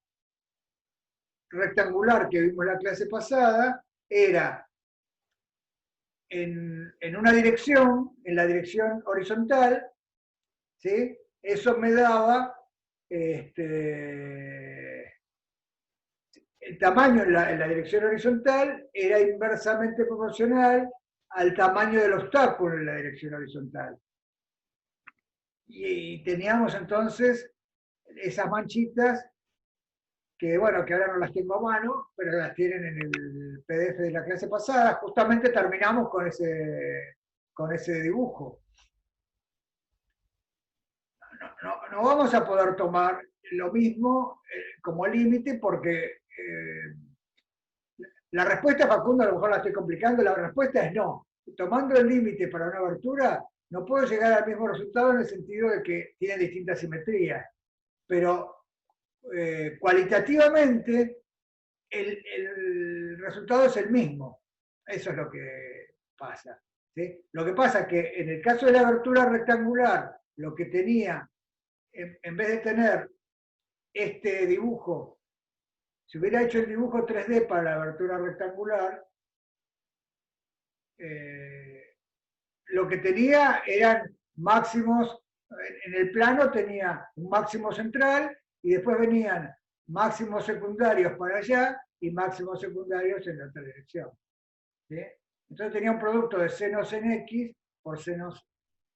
rectangular que vimos en la clase pasada era en una dirección, en la dirección horizontal, ¿sí? Eso me daba el tamaño en la dirección horizontal era inversamente proporcional al tamaño del obstáculo en la dirección horizontal. Y teníamos entonces esas manchitas que bueno, que ahora no las tengo a mano, pero las tienen en el PDF de la clase pasada. Justamente terminamos con ese dibujo. No vamos a poder tomar lo mismo como límite porque la respuesta, Facundo, a lo mejor la estoy complicando, la respuesta es no. Tomando el límite para una abertura, no puedo llegar al mismo resultado en el sentido de que tiene distintas simetrías, pero cualitativamente el resultado es el mismo. Eso es lo que pasa. ¿Sí? Lo que pasa es que en el caso de la abertura rectangular, lo que tenía, en vez de tener este dibujo, si hubiera hecho el dibujo 3D para la abertura rectangular, lo que tenía eran máximos En el plano tenía un máximo central y después venían máximos secundarios para allá y máximos secundarios en la otra dirección. ¿Sí? Entonces tenía un producto de senos en X por senos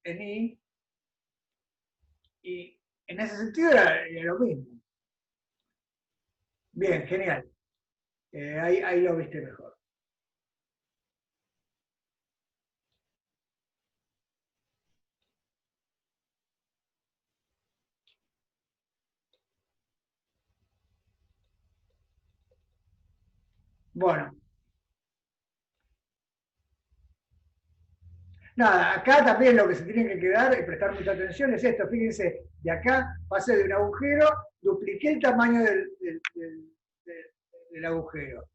en Y, y en ese sentido era lo mismo. Bien, genial. Ahí lo viste mejor. Bueno, nada, acá también lo que se tiene que quedar y prestar mucha atención es esto. Fíjense, de acá pasé de un agujero, dupliqué el tamaño del agujero.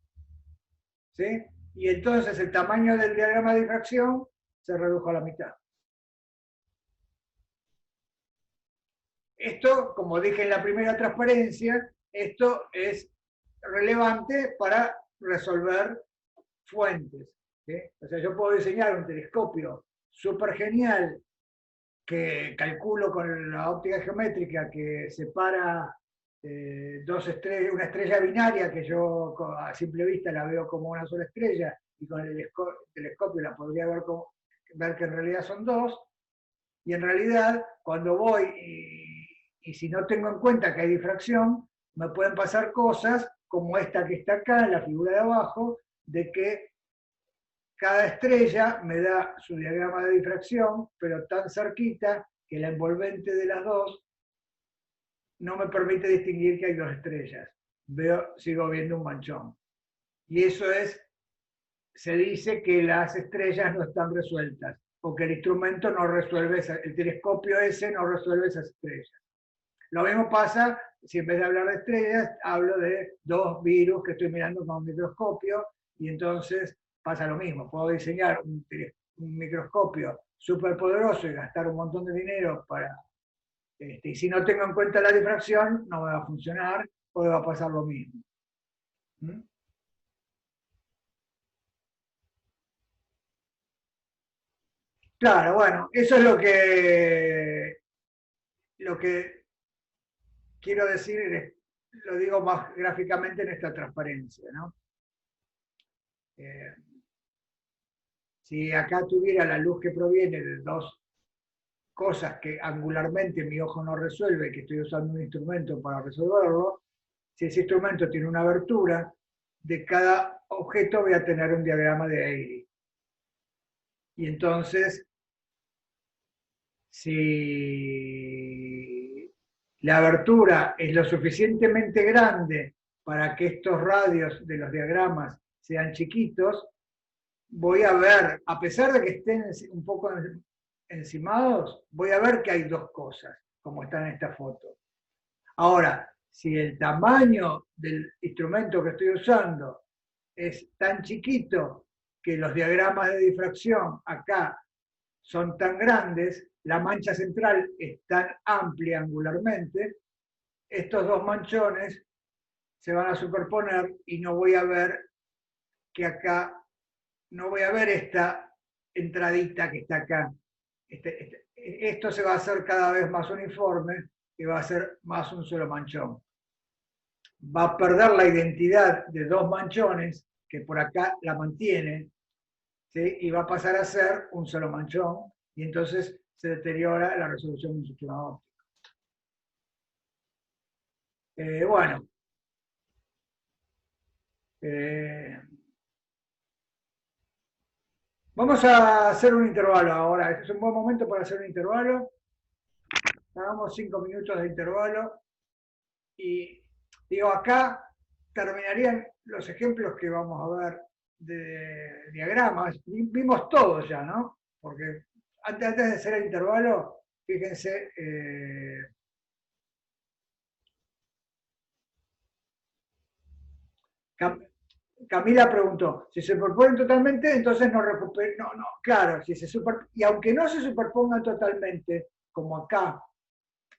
¿Sí? Y entonces el tamaño del diagrama de difracción se redujo a la mitad. Esto, como dije en la primera transparencia, esto es relevante para resolver fuentes. ¿Sí? O sea, yo puedo diseñar un telescopio súper genial que calculo con la óptica geométrica que separa dos estrellas, una estrella binaria que yo a simple vista la veo como una sola estrella y con el telescopio la podría ver que en realidad son dos, y en realidad cuando voy y si no tengo en cuenta que hay difracción, me pueden pasar cosas como esta que está acá en la figura de abajo, de que cada estrella me da su diagrama de difracción, pero tan cerquita que la envolvente de las dos no me permite distinguir que hay dos estrellas. Sigo viendo un manchón. Y eso se dice que las estrellas no están resueltas, porque el instrumento no resuelve, el telescopio ese no resuelve esas estrellas. Lo mismo pasa si en vez de hablar de estrellas, hablo de dos virus que estoy mirando con un microscopio, y entonces pasa lo mismo. Puedo diseñar un microscopio súper poderoso y gastar un montón de dinero y si no tengo en cuenta la difracción, no me va a funcionar o me va a pasar lo mismo. ¿Mm? Claro, bueno, eso es lo que quiero decir, lo digo más gráficamente en esta transparencia, ¿no? Eh, si acá tuviera la luz que proviene de dos cosas que angularmente mi ojo no resuelve, que estoy usando un instrumento para resolverlo, si ese instrumento tiene una abertura, de cada objeto voy a tener un diagrama de Airy. Y entonces, si la abertura es lo suficientemente grande para que estos radios de los diagramas sean chiquitos, voy a ver, a pesar de que estén un poco encimados, voy a ver que hay dos cosas, como está en esta foto. Ahora, si el tamaño del instrumento que estoy usando es tan chiquito que los diagramas de difracción acá son tan grandes, la mancha central es tan amplia angularmente, estos dos manchones se van a superponer y no voy a ver que acá, no voy a ver esta entradita que está acá. Esto se va a hacer cada vez más uniforme y va a ser más un solo manchón. Va a perder la identidad de dos manchones, que por acá la mantiene, ¿sí? Y va a pasar a ser un solo manchón, y entonces se deteriora la resolución de un sistema óptico. Bueno, eh, vamos a hacer un intervalo ahora. Este es un buen momento para hacer un intervalo. Hagamos 5 minutos de intervalo. Y digo, acá terminarían los ejemplos que vamos a ver de diagramas. Vimos todos ya, ¿no? Porque antes de hacer el intervalo, fíjense, Camila preguntó, si se superponen totalmente, entonces no recuperan, no, claro, si se y aunque no se superpongan totalmente, como acá,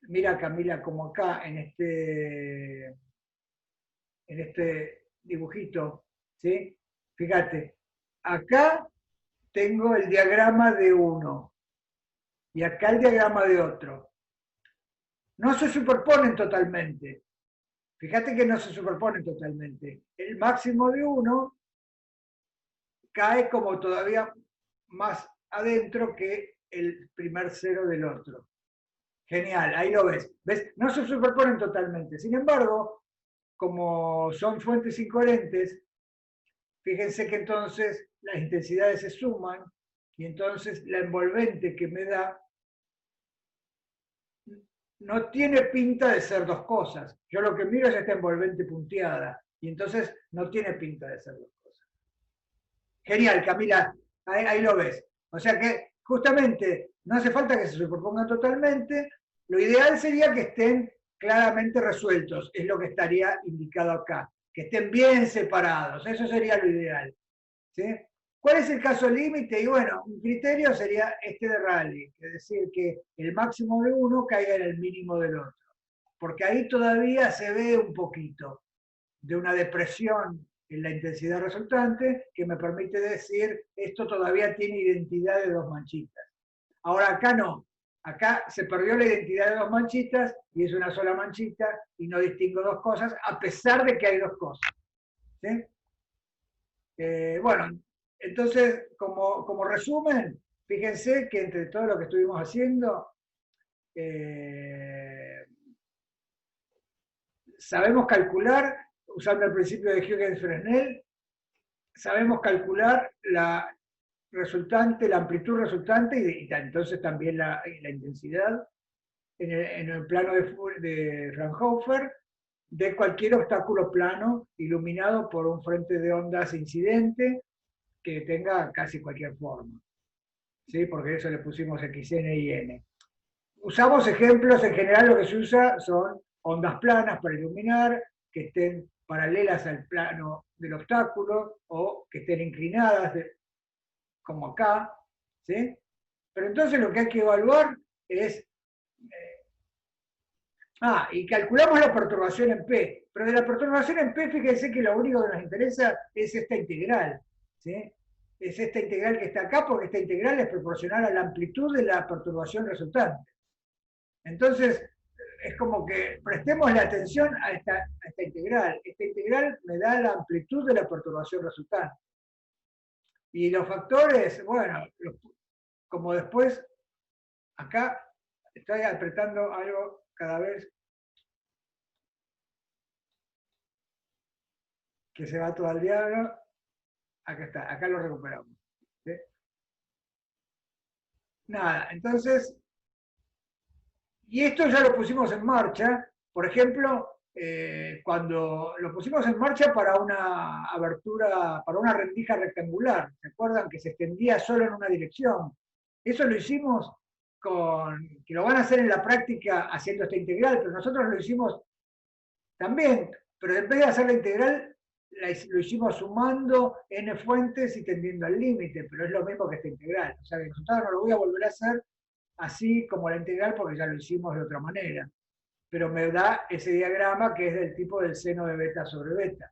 mira Camila, como acá en este dibujito, ¿sí? Fíjate, acá tengo el diagrama de 1 y acá el diagrama de otro. No se superponen totalmente. Fíjate que no se superponen totalmente. El máximo de uno cae como todavía más adentro que el primer cero del otro. Genial, ahí lo ves. ¿Ves? No se superponen totalmente. Sin embargo, como son fuentes incoherentes, fíjense que entonces las intensidades se suman y entonces la envolvente que me da no tiene pinta de ser dos cosas. Yo lo que miro es esta envolvente punteada y entonces no tiene pinta de ser dos cosas. Genial, Camila, ahí lo ves. O sea que justamente no hace falta que se superpongan totalmente, lo ideal sería que estén claramente resueltos, es lo que estaría indicado acá, que estén bien separados, eso sería lo ideal. ¿Sí? ¿Cuál es el caso límite? Y bueno, un criterio sería este de Rayleigh, es decir, que el máximo de uno caiga en el mínimo del otro, porque ahí todavía se ve un poquito de una depresión en la intensidad resultante que me permite decir esto todavía tiene identidad de dos manchitas. Ahora acá no, acá se perdió la identidad de dos manchitas y es una sola manchita y no distingo dos cosas a pesar de que hay dos cosas. ¿Sí? Bueno, entonces como resumen, fíjense que entre todo lo que estuvimos haciendo, sabemos calcular, usando el principio de Huygens-Fresnel, sabemos calcular la resultante, la amplitud resultante y entonces también la intensidad en el plano de Fraunhofer de cualquier obstáculo plano iluminado por un frente de ondas incidente que tenga casi cualquier forma. ¿Sí? Porque eso le pusimos XN y N. Usamos ejemplos, en general lo que se usa son ondas planas para iluminar, que estén paralelas al plano del obstáculo o que estén inclinadas, como acá, ¿sí? Pero entonces lo que hay que evaluar es, y calculamos la perturbación en P, pero de la perturbación en P, fíjense que lo único que nos interesa es esta integral, ¿sí? Es esta integral que está acá, porque esta integral es proporcional a la amplitud de la perturbación resultante. Entonces, es como que prestemos la atención a esta integral. Esta integral me da la amplitud de la perturbación resultante. Y los factores, bueno, como después, acá estoy apretando algo cada vez que se va todo al diablo. Acá está, acá lo recuperamos. ¿Sí? Nada, entonces, y esto ya lo pusimos en marcha, por ejemplo, cuando lo pusimos en marcha para una abertura, para una rendija rectangular, ¿se acuerdan? Que se extendía solo en una dirección. Eso lo hicimos que lo van a hacer en la práctica haciendo esta integral, pero nosotros lo hicimos también, pero en vez de hacer la integral, lo hicimos sumando n fuentes y tendiendo al límite, pero es lo mismo que esta integral. O sea, que el resultado no lo voy a volver a hacer así como la integral porque ya lo hicimos de otra manera. Pero me da ese diagrama que es del tipo del seno de beta sobre beta.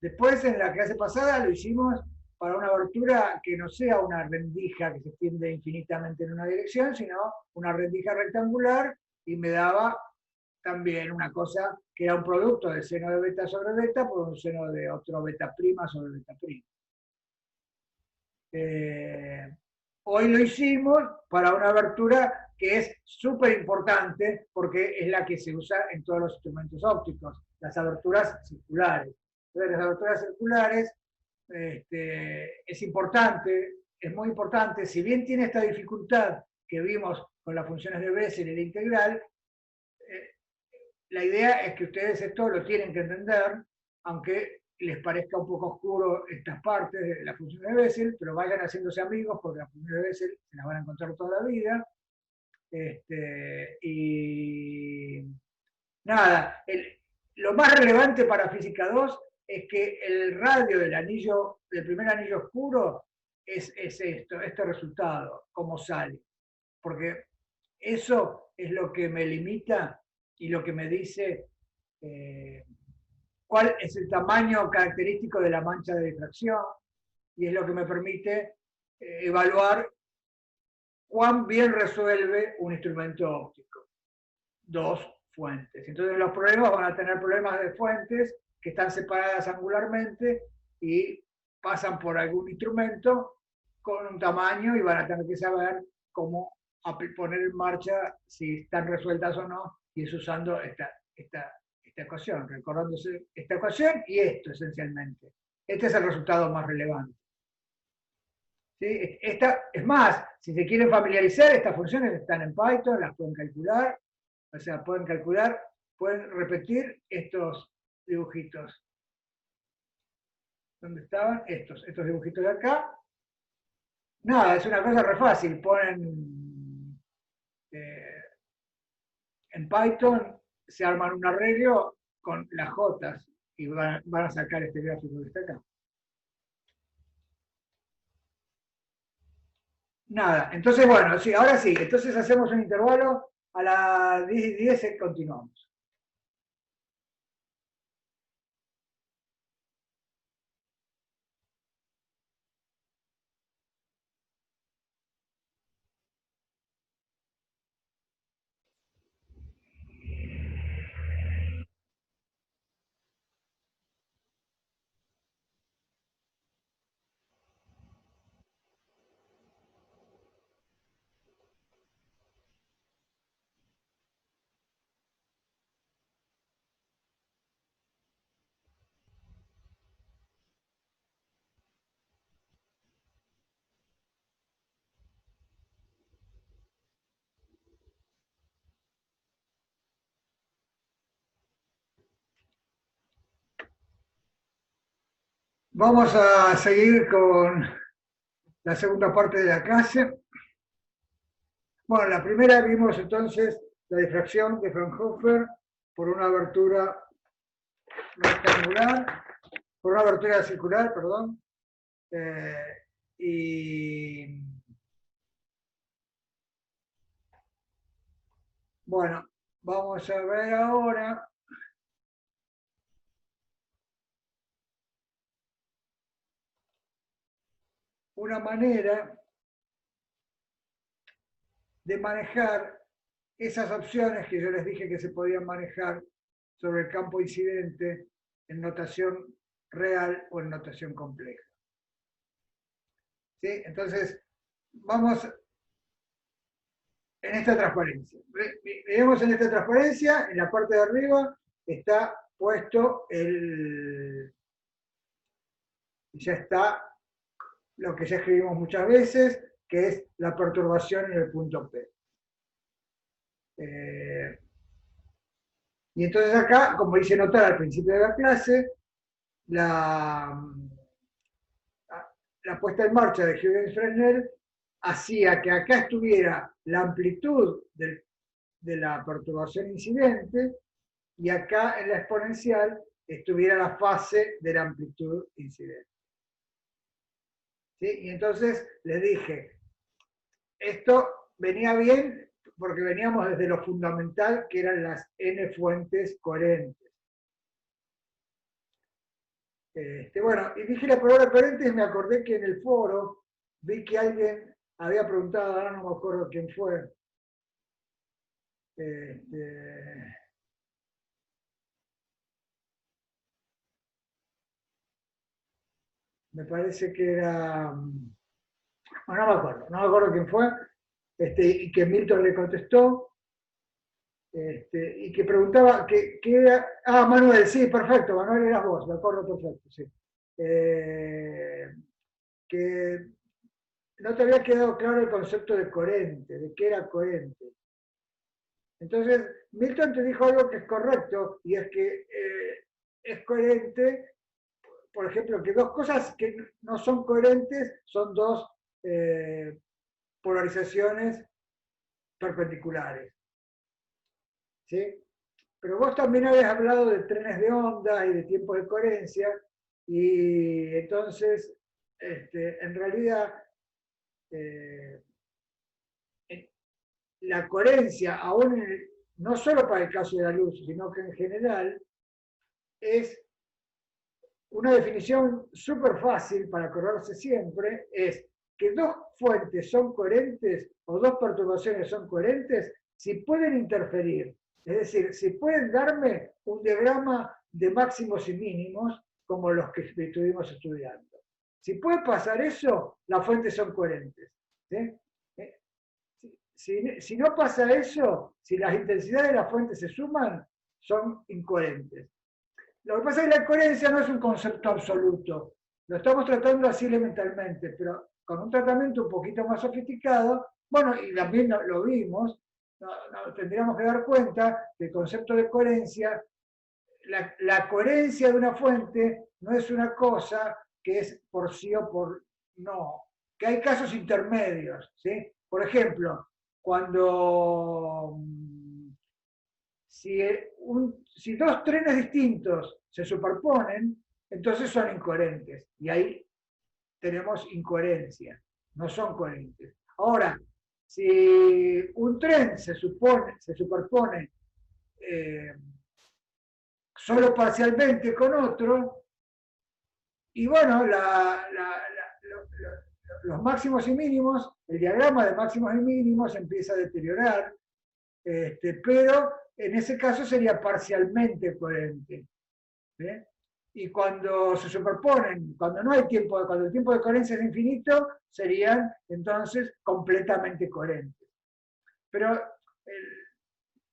Después, en la clase pasada, lo hicimos para una abertura que no sea una rendija que se extiende infinitamente en una dirección, sino una rendija rectangular y me daba también una cosa que era un producto de seno de beta sobre beta por un seno de otro beta prima sobre beta prima. Hoy lo hicimos para una abertura que es súper importante porque es la que se usa en todos los instrumentos ópticos, las aberturas circulares. Entonces, las aberturas circulares es importante, es muy importante, si bien tiene esta dificultad que vimos con las funciones de Bessel y la integral, la idea es que ustedes esto lo tienen que entender, aunque les parezca un poco oscuro estas partes de la función de Bessel, pero vayan haciéndose amigos porque las funciones de Bessel se las van a encontrar toda la vida. Y nada, lo más relevante para física 2 es que el radio del anillo, del primer anillo oscuro, es esto, este resultado, cómo sale. Porque eso es lo que me limita y lo que me dice cuál es el tamaño característico de la mancha de difracción y es lo que me permite evaluar cuán bien resuelve un instrumento óptico. Dos fuentes. Entonces los problemas van a tener problemas de fuentes que están separadas angularmente y pasan por algún instrumento con un tamaño y van a tener que saber cómo poner en marcha si están resueltas o no, y es usando esta ecuación, recordándose esta ecuación y esto esencialmente. Este es el resultado más relevante. ¿Sí? Es más, si se quieren familiarizar, estas funciones están en Python, las pueden calcular, o sea, pueden repetir estos dibujitos. ¿Dónde estaban? Estos dibujitos de acá. Nada, es una cosa re fácil. Ponen en Python, se arman un arreglo con las jotas y van a sacar este gráfico que está acá. Nada, entonces bueno, sí, ahora sí, entonces hacemos un intervalo, a las 10:10 continuamos. Vamos a seguir con la segunda parte de la clase. Bueno, la primera vimos entonces la difracción de Fraunhofer por una abertura rectangular, por una abertura circular, perdón, y bueno, vamos a ver ahora una manera de manejar esas opciones que yo les dije que se podían manejar sobre el campo incidente en notación real o en notación compleja. ¿Sí? Entonces, vamos en esta transparencia. Vemos en esta transparencia, en la parte de arriba está puesto ya está lo que ya escribimos muchas veces, que es la perturbación en el punto P. Y entonces acá, como hice notar al principio de la clase, la puesta en marcha de Huygens-Fresnel hacía que acá estuviera la amplitud de la perturbación incidente y acá en la exponencial estuviera la fase de la amplitud incidente. ¿Sí? Y entonces les dije, esto venía bien porque veníamos desde lo fundamental, que eran las n fuentes coherentes. Bueno, y dije la palabra coherente y me acordé que en el foro vi que alguien había preguntado, ahora no me acuerdo quién fue. Me parece que era, bueno, no me acuerdo quién fue, y que Milton le contestó, y que preguntaba, que era, Manuel, sí, perfecto, Manuel eras vos, me acuerdo perfecto, sí. Que no te había quedado claro el concepto de coherente, de qué era coherente. Entonces, Milton te dijo algo que es correcto, y es que es coherente, por ejemplo, que dos cosas que no son coherentes son dos polarizaciones perpendiculares. ¿Sí? Pero vos también habías hablado de trenes de onda y de tiempo de coherencia, y entonces, en realidad, la coherencia, aún no solo para el caso de la luz, sino que en general, es una definición súper fácil para acordarse siempre, es que dos fuentes son coherentes o dos perturbaciones son coherentes si pueden interferir. Es decir, si pueden darme un diagrama de máximos y mínimos como los que estuvimos estudiando. Si puede pasar eso, las fuentes son coherentes. ¿Sí? Si no pasa eso, si las intensidades de las fuentes se suman, son incoherentes. Lo que pasa es que la coherencia no es un concepto absoluto. Lo estamos tratando así elementalmente, pero con un tratamiento un poquito más sofisticado, bueno, y también lo vimos, tendríamos que dar cuenta que el concepto de coherencia, la coherencia de una fuente no es una cosa que es por sí o por no, que hay casos intermedios, ¿sí? Por ejemplo, cuando si dos trenes distintos se superponen, entonces son incoherentes. Y ahí tenemos incoherencia, no son coherentes. Ahora, si un tren se superpone solo parcialmente con otro, y bueno, los máximos y mínimos, el diagrama de máximos y mínimos empieza a deteriorar, pero en ese caso sería parcialmente coherente. ¿Sí? Y cuando se superponen, cuando no hay tiempo, cuando el tiempo de coherencia es infinito, serían entonces completamente coherentes. Pero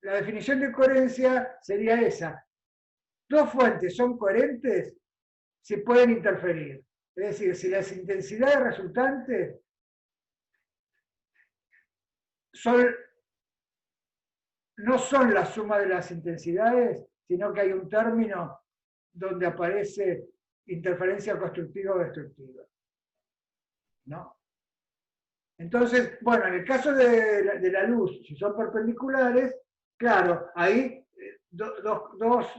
la definición de coherencia sería esa. Dos fuentes son coherentes si pueden interferir. Es decir, si las intensidades resultantes no son la suma de las intensidades, sino que hay un término donde aparece interferencia constructiva o destructiva. ¿No? Entonces, bueno, en el caso de la luz, si son perpendiculares, claro, ahí dos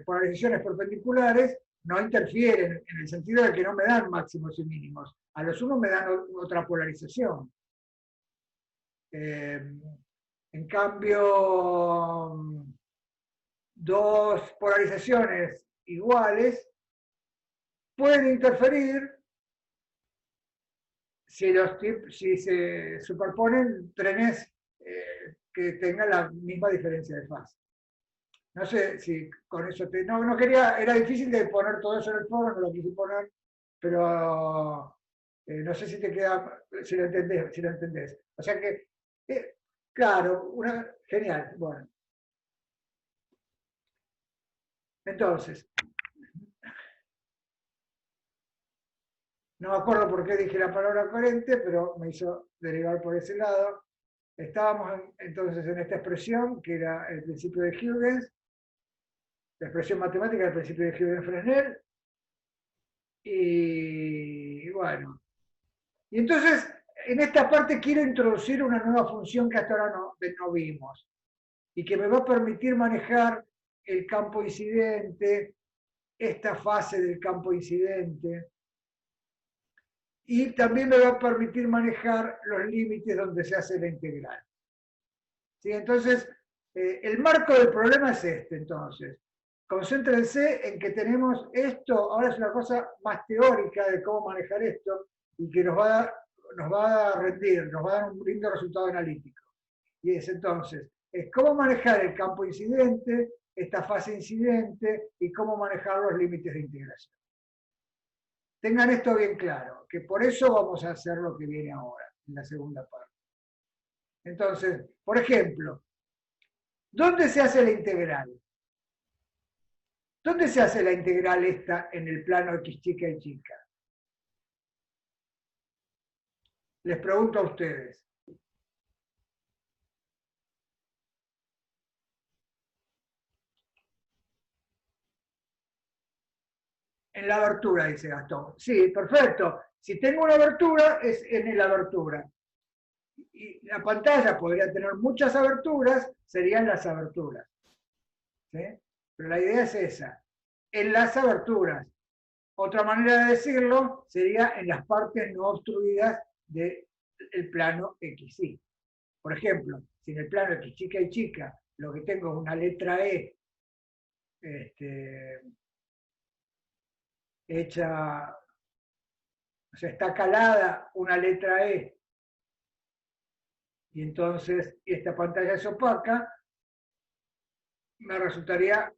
polarizaciones perpendiculares no interfieren en el sentido de que no me dan máximos y mínimos. A lo sumo me dan otra polarización. En cambio, dos polarizaciones iguales pueden interferir si se superponen trenes que tengan la misma diferencia de fase. No sé si con eso no quería, era difícil de poner todo eso en el foro, no lo quise poner, pero no sé si te queda, si lo entendés. O sea que, claro, genial, bueno. Entonces, no me acuerdo por qué dije la palabra coherente, pero me hizo derivar por ese lado. Estábamos entonces en esta expresión, que era el principio de Huygens, la expresión matemática del principio de Huygens-Fresnel, y bueno. Y entonces, en esta parte quiero introducir una nueva función que hasta ahora no vimos, y que me va a permitir manejar el campo incidente, esta fase del campo incidente, y también me va a permitir manejar los límites donde se hace la integral. ¿Sí? Entonces, el marco del problema es este, entonces. Concéntrense en que tenemos esto, ahora es una cosa más teórica de cómo manejar esto, y que nos va a rendir, nos va a dar un lindo resultado analítico. Y es entonces, es cómo manejar el campo incidente, esta fase incidente, y cómo manejar los límites de integración. Tengan esto bien claro, que por eso vamos a hacer lo que viene ahora, en la segunda parte. Entonces, por ejemplo, ¿dónde se hace la integral? ¿Dónde se hace la integral esta en el plano x chica y chica? Les pregunto a ustedes. En la abertura, dice Gastón. Sí, perfecto. Si tengo una abertura, es en la abertura. Y la pantalla podría tener muchas aberturas, serían las aberturas. ¿Sí? Pero la idea es esa. En las aberturas. Otra manera de decirlo sería en las partes no obstruidas del plano XY. Por ejemplo, si en el plano X chica y chica lo que tengo es una letra E hecha o sea, está calada una letra E, y entonces esta pantalla es opaca, me resultaría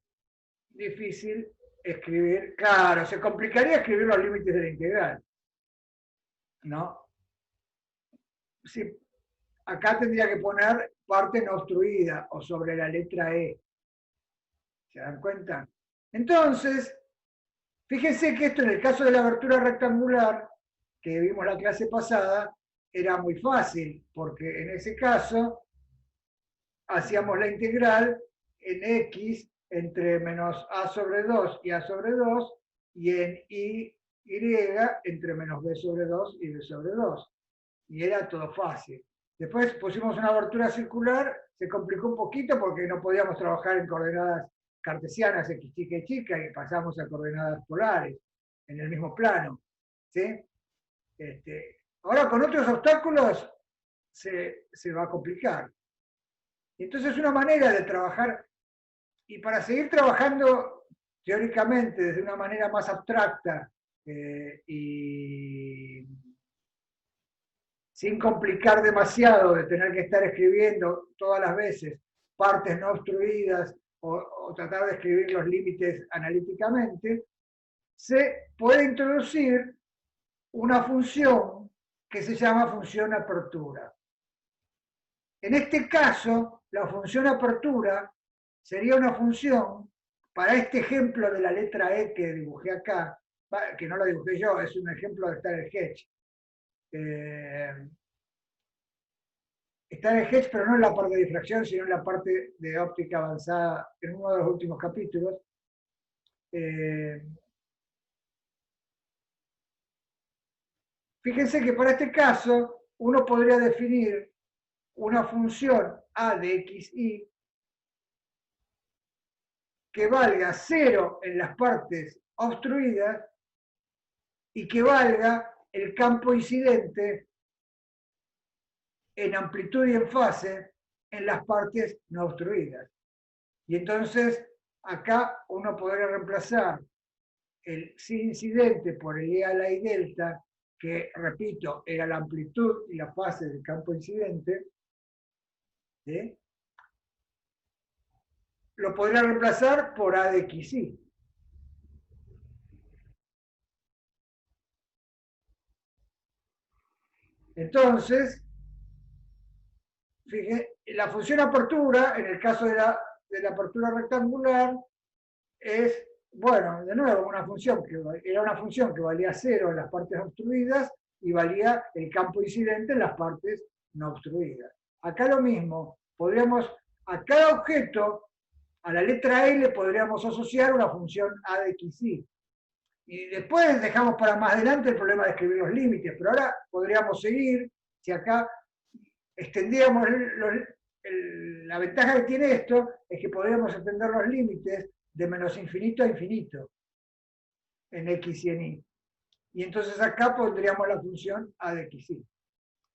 difícil escribir, claro, se complicaría escribir los límites de la integral, ¿no? Sí, acá tendría que poner parte no obstruida o sobre la letra E. ¿Se dan cuenta? Entonces, fíjense que esto en el caso de la abertura rectangular, que vimos la clase pasada, era muy fácil, porque en ese caso hacíamos la integral en x entre menos a sobre 2 y a sobre 2, y en y entre menos b sobre 2 y b sobre 2. Y era todo fácil. Después pusimos una abertura circular, se complicó un poquito porque no podíamos trabajar en coordenadas cartesianas, x chica y chica, y pasamos a coordenadas polares, en el mismo plano. ¿Sí? Ahora con otros obstáculos se va a complicar. Entonces una manera de trabajar, y para seguir trabajando teóricamente desde una manera más abstracta y sin complicar demasiado de tener que estar escribiendo todas las veces partes no obstruidas o tratar de escribir los límites analíticamente, se puede introducir una función que se llama función apertura. En este caso, la función apertura sería una función, para este ejemplo de la letra E que dibujé acá, que no la dibujé yo, es un ejemplo de estar el Hedge. Está en el Hedge, pero no en la parte de difracción, sino en la parte de óptica avanzada, en uno de los últimos capítulos. Fíjense que para este caso, uno podría definir una función a de xy que valga 0 en las partes obstruidas y que valga el campo incidente en amplitud y en fase en las partes no obstruidas. Y entonces acá uno podría reemplazar el sí incidente por el E a la I delta, que repito, era la amplitud y la fase del campo incidente, ¿sí? Lo podría reemplazar por A de xy. Entonces, fíjense, la función apertura, en el caso de la apertura rectangular, es, bueno, de nuevo, era una función que valía 0 en las partes obstruidas y valía el campo incidente en las partes no obstruidas. Acá lo mismo, podríamos, a cada objeto, a la letra E le podríamos asociar una función A de xy. Y después dejamos para más adelante el problema de escribir los límites, pero ahora podríamos seguir, si acá extendíamos la ventaja que tiene esto es que podríamos extender los límites de menos infinito a infinito en x y en y. Y entonces acá pondríamos la función a de xy.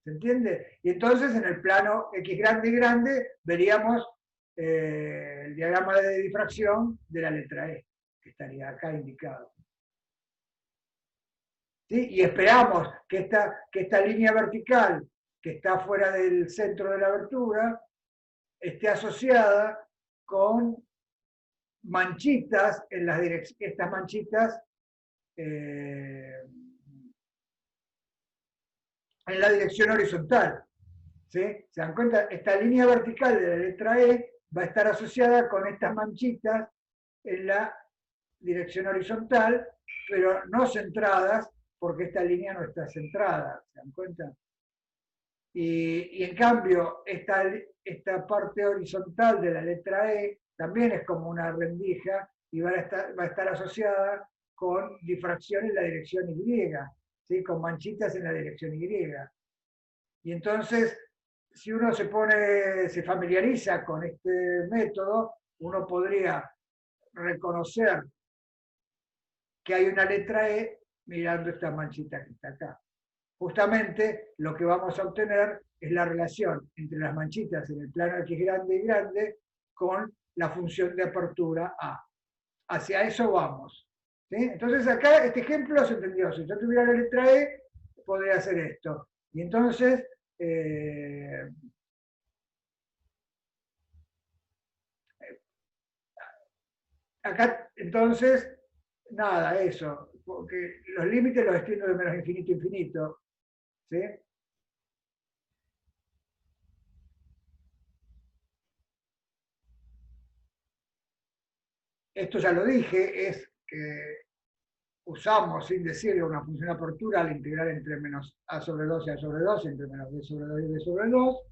¿Se entiende? Y entonces en el plano x grande y grande veríamos el diagrama de difracción de la letra E, que estaría acá indicado. ¿Sí? Y esperamos que esta línea vertical que está fuera del centro de la abertura esté asociada con manchitas en las direcciones, estas manchitas en la dirección horizontal. ¿Sí? ¿Se dan cuenta? Esta línea vertical de la letra E va a estar asociada con estas manchitas en la dirección horizontal, pero no centradas, porque esta línea no está centrada. ¿Se dan cuenta? Y en cambio, esta parte horizontal de la letra E también es como una rendija y va a estar asociada con difracción en la dirección Y, ¿sí? Con manchitas en la dirección Y. Y entonces, si uno se familiariza con este método, uno podría reconocer que hay una letra E mirando esta manchita que está acá. Justamente lo que vamos a obtener es la relación entre las manchitas en el plano X grande y grande con la función de apertura A. Hacia eso vamos. ¿Sí? Entonces acá este ejemplo se entendió. Si yo tuviera la letra E, podría hacer esto. Y entonces, acá, entonces, nada, eso, porque los límites los extiendo de menos infinito a infinito, ¿sí? Esto ya lo dije, es que usamos, sin decirlo, una función de apertura al integrar entre menos a sobre 2 y a sobre 2, entre menos b sobre 2 y b sobre 2.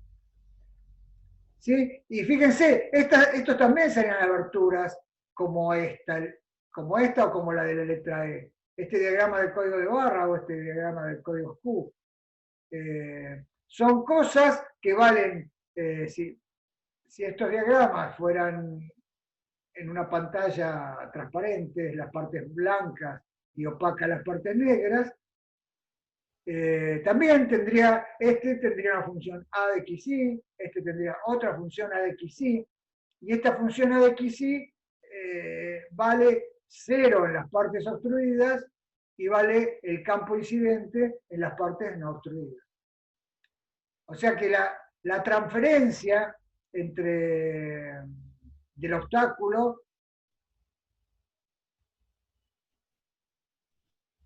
¿Sí? Y fíjense, estos también serían aberturas como esta o como la de la letra E. Este diagrama del código de barra o este diagrama del código Q. Son cosas que valen, si estos diagramas fueran en una pantalla transparente, las partes blancas y opacas las partes negras, también tendría una función a de xy, este tendría otra función a de xy, y esta función a de xy vale 0 en las partes obstruidas y vale el campo incidente en las partes no obstruidas. O sea que la transferencia del obstáculo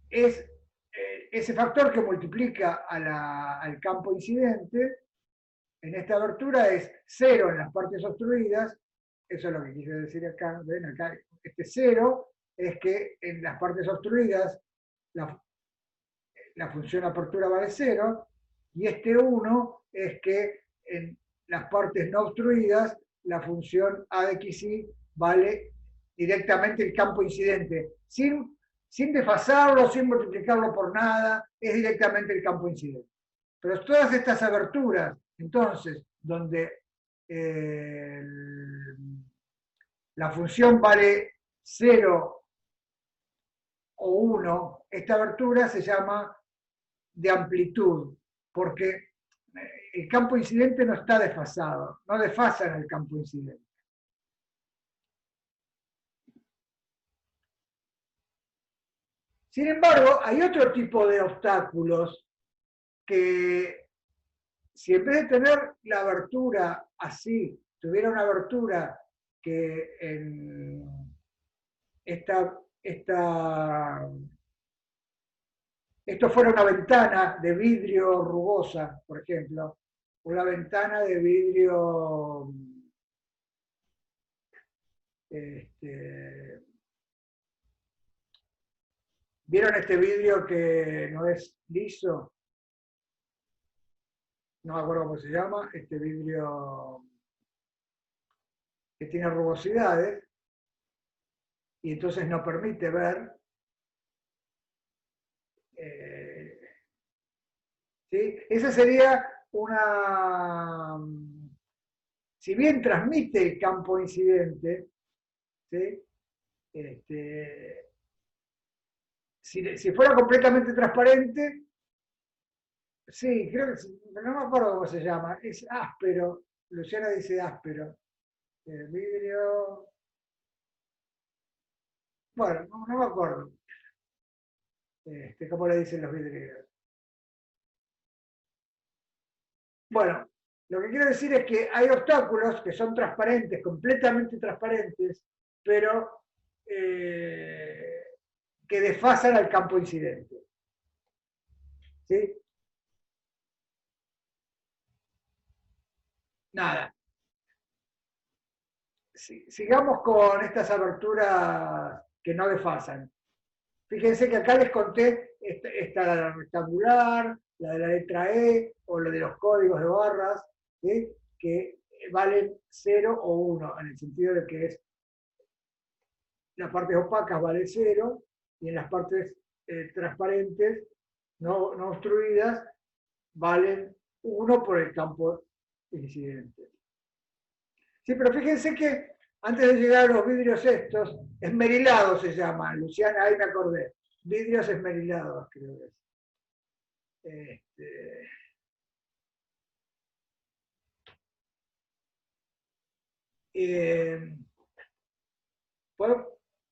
es ese factor que multiplica al campo incidente. En esta abertura es 0 en las partes obstruidas, eso es lo que quise decir acá, ven acá, este 0 es que en las partes obstruidas la función apertura vale 0, y este 1 es que en las partes no obstruidas la función a de xy vale directamente el campo incidente, sin desfasarlo, sin multiplicarlo por nada, es directamente el campo incidente. Pero todas estas aberturas, entonces, donde la función vale 0 o 1, esta abertura se llama de amplitud, porque el campo incidente no está desfasado, no desfasan el campo incidente. Sin embargo, hay otro tipo de obstáculos que, si en vez de tener la abertura así, tuviera una abertura que en esto fuera una ventana de vidrio rugosa, por ejemplo, una ventana de vidrio ¿vieron este vidrio que no es liso? No me acuerdo cómo se llama, este vidrio que tiene rugosidades y entonces no permite ver. ¿Sí? Esa sería una... Si bien transmite el campo incidente, ¿sí? Si fuera completamente transparente, sí, creo que no me acuerdo cómo se llama, es áspero, Luciana dice áspero. El vidrio, bueno, no me acuerdo cómo le dicen los vidrieros. Bueno, lo que quiero decir es que hay obstáculos que son transparentes, completamente transparentes, pero que desfasan al campo incidente. ¿Sí? Nada. Sigamos con estas aberturas que no desfasan. Fíjense que acá les conté esta rectangular, la de la letra E o la de los códigos de barras, ¿sí? Que valen 0 o 1, en el sentido de que es las partes opacas vale 0 y en las partes transparentes, no obstruidas, valen 1 por el campo incidente. Sí, pero fíjense que antes de llegar a los vidrios estos, esmerilados se llaman, Luciana, ahí me acordé, vidrios esmerilados, creo que es. Eh,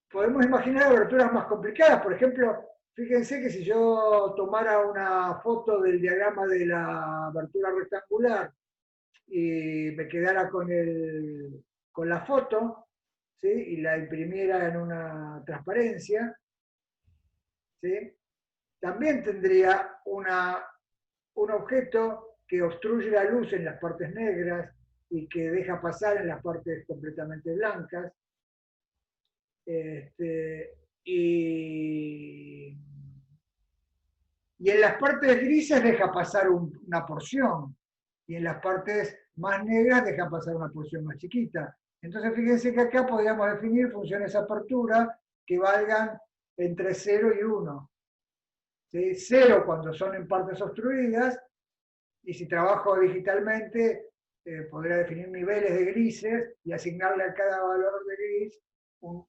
podemos imaginar aberturas más complicadas, por ejemplo, fíjense que si yo tomara una foto del diagrama de la abertura rectangular y me quedara con la foto, ¿sí? Y la imprimiera en una transparencia, ¿sí? También tendría un objeto que obstruye la luz en las partes negras y que deja pasar en las partes completamente blancas. Este, y, y en las partes grises deja pasar una porción, y en las partes más negras deja pasar una porción más chiquita. Entonces fíjense que acá podríamos definir funciones de apertura que valgan entre 0 y 1. ¿Sí? 0 cuando son en partes obstruidas, y si trabajo digitalmente, podría definir niveles de grises y asignarle a cada valor de gris como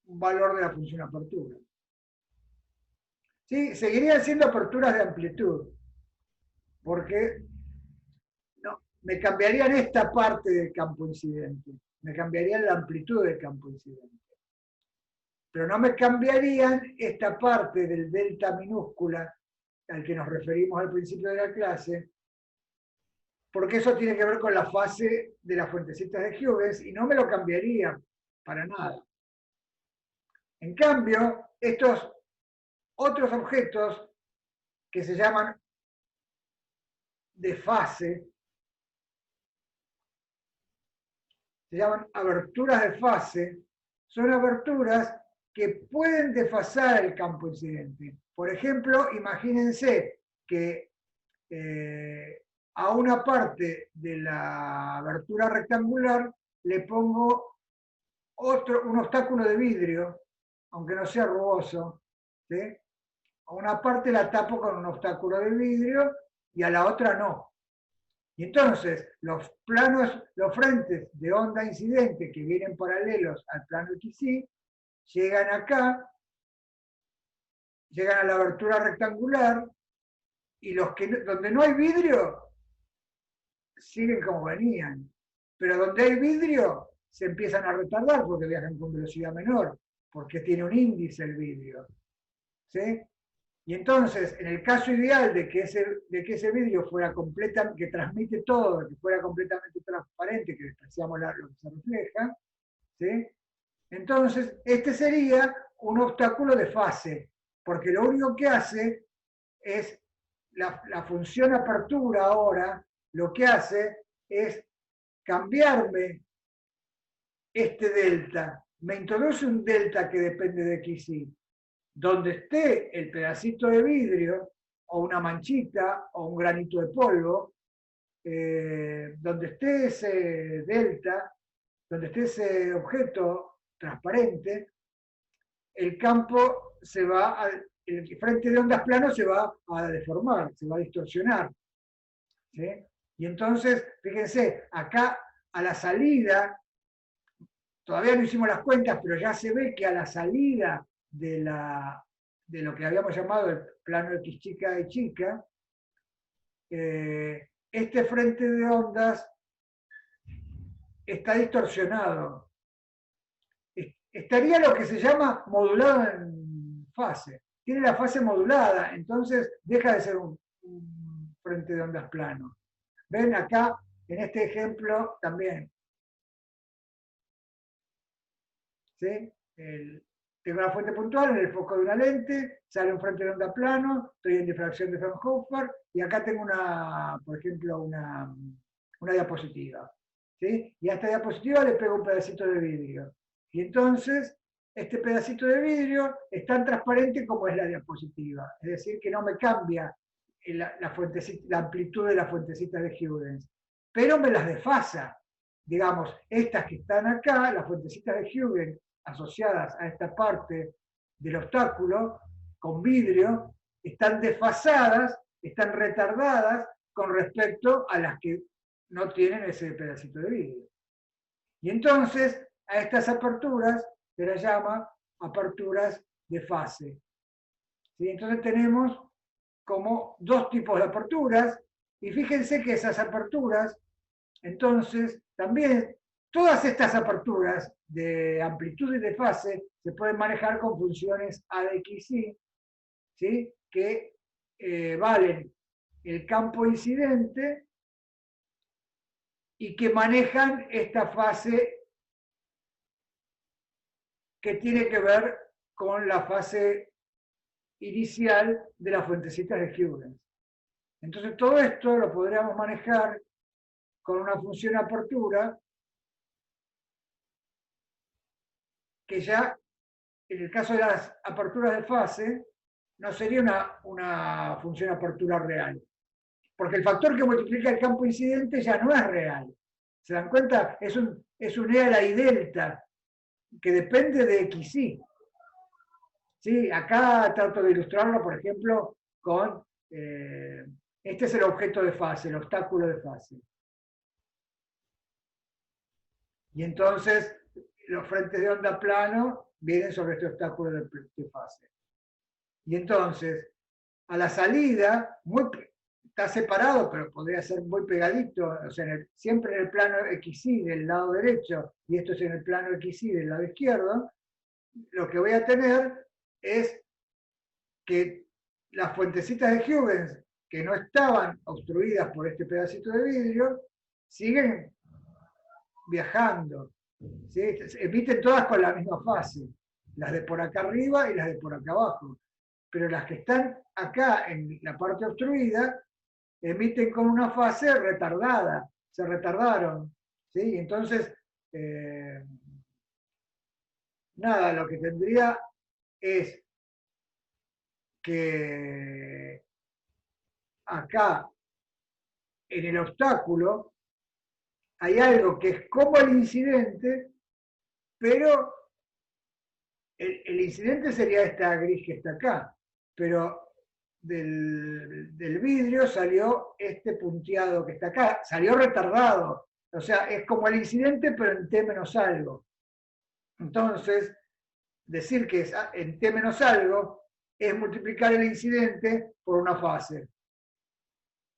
un valor de la función apertura. ¿Sí? Seguirían siendo aperturas de amplitud, porque no, me cambiarían esta parte del campo incidente, me cambiarían la amplitud del campo incidente, pero no me cambiarían esta parte del delta minúscula al que nos referimos al principio de la clase, porque eso tiene que ver con la fase de las fuentecitas de Huygens y no me lo cambiaría para nada. En cambio, estos otros objetos que se llaman de fase, se llaman aberturas de fase, son aberturas que pueden desfasar el campo incidente. Por ejemplo, imagínense que a una parte de la abertura rectangular le pongo un obstáculo de vidrio, aunque no sea rugoso, ¿sí? A una parte la tapo con un obstáculo de vidrio y a la otra no. Y entonces los planos, los frentes de onda incidente que vienen paralelos al plano XY, llegan acá, llegan a la abertura rectangular, y donde no hay vidrio siguen como venían. Pero donde hay vidrio se empiezan a retardar porque viajan con velocidad menor, porque tiene un índice el vidrio. ¿Sí? Y entonces, en el caso ideal de que ese vidrio fuera que transmite todo, que fuera completamente transparente, que despreciamos lo que se refleja, ¿sí? Entonces, este sería un obstáculo de fase, porque lo único que hace es la función apertura ahora, lo que hace es cambiarme este delta. Me introduce un delta que depende de XY. Donde esté el pedacito de vidrio, o una manchita, o un granito de polvo, donde esté ese delta, donde esté ese objeto transparente, el campo se va, el frente de ondas plano se va a deformar, se va a distorsionar. ¿Sí? Y entonces, fíjense, acá a la salida, todavía no hicimos las cuentas, pero ya se ve que a la salida de lo que habíamos llamado el plano X chica y chica, este frente de ondas está distorsionado. Estaría lo que se llama modulado en fase. Tiene la fase modulada, entonces deja de ser un frente de ondas plano. Ven acá, en este ejemplo también. ¿Sí? Tengo una fuente puntual en el foco de una lente, sale un frente de onda plano, estoy en difracción de Fraunhofer, y acá tengo por ejemplo, una diapositiva. ¿Sí? Y a esta diapositiva le pego un pedacito de vidrio. Y entonces, este pedacito de vidrio es tan transparente como es la diapositiva. Es decir, que no me cambia la amplitud de la fuentecita de Huygens, pero me las desfasa. Digamos, estas que están acá, las fuentecitas de Huygens, asociadas a esta parte del obstáculo con vidrio, están desfasadas, están retardadas con respecto a las que no tienen ese pedacito de vidrio. Y entonces a estas aperturas se las llama aperturas de fase. ¿Sí? Entonces tenemos como dos tipos de aperturas, y fíjense que esas aperturas entonces también Todas estas aperturas de amplitud y de fase se pueden manejar con funciones A de x, y, ¿sí? Que valen el campo incidente y que manejan esta fase que tiene que ver con la fase inicial de las fuentecitas de Huygens. Entonces todo esto lo podríamos manejar con una función apertura que ya en el caso de las aperturas de fase no sería una función apertura real, porque el factor que multiplica el campo incidente ya no es real. ¿Se dan cuenta? Es un E a la I delta que depende de XY. ¿Sí? Acá trato de ilustrarlo, por ejemplo, con este es el objeto de fase, el obstáculo de fase. Y entonces los frentes de onda plano vienen sobre este obstáculo de fase. Y entonces, a la salida, está separado, pero podría ser muy pegadito, o sea, siempre en el plano XY del lado derecho, y esto es en el plano XY del lado izquierdo, lo que voy a tener es que las fuentecitas de Huygens, que no estaban obstruidas por este pedacito de vidrio, siguen viajando. ¿Sí? Emiten todas con la misma fase, las de por acá arriba y las de por acá abajo. Pero las que están acá en la parte obstruida emiten con una fase retardada, se retardaron. ¿Sí? Entonces, nada, lo que tendría es que acá en el obstáculo hay algo que es como el incidente, pero el incidente sería esta gris que está acá, pero del vidrio salió este punteado que está acá, salió retardado, o sea, es como el incidente pero en T menos algo. Entonces, decir que es en T menos algo es multiplicar el incidente por una fase.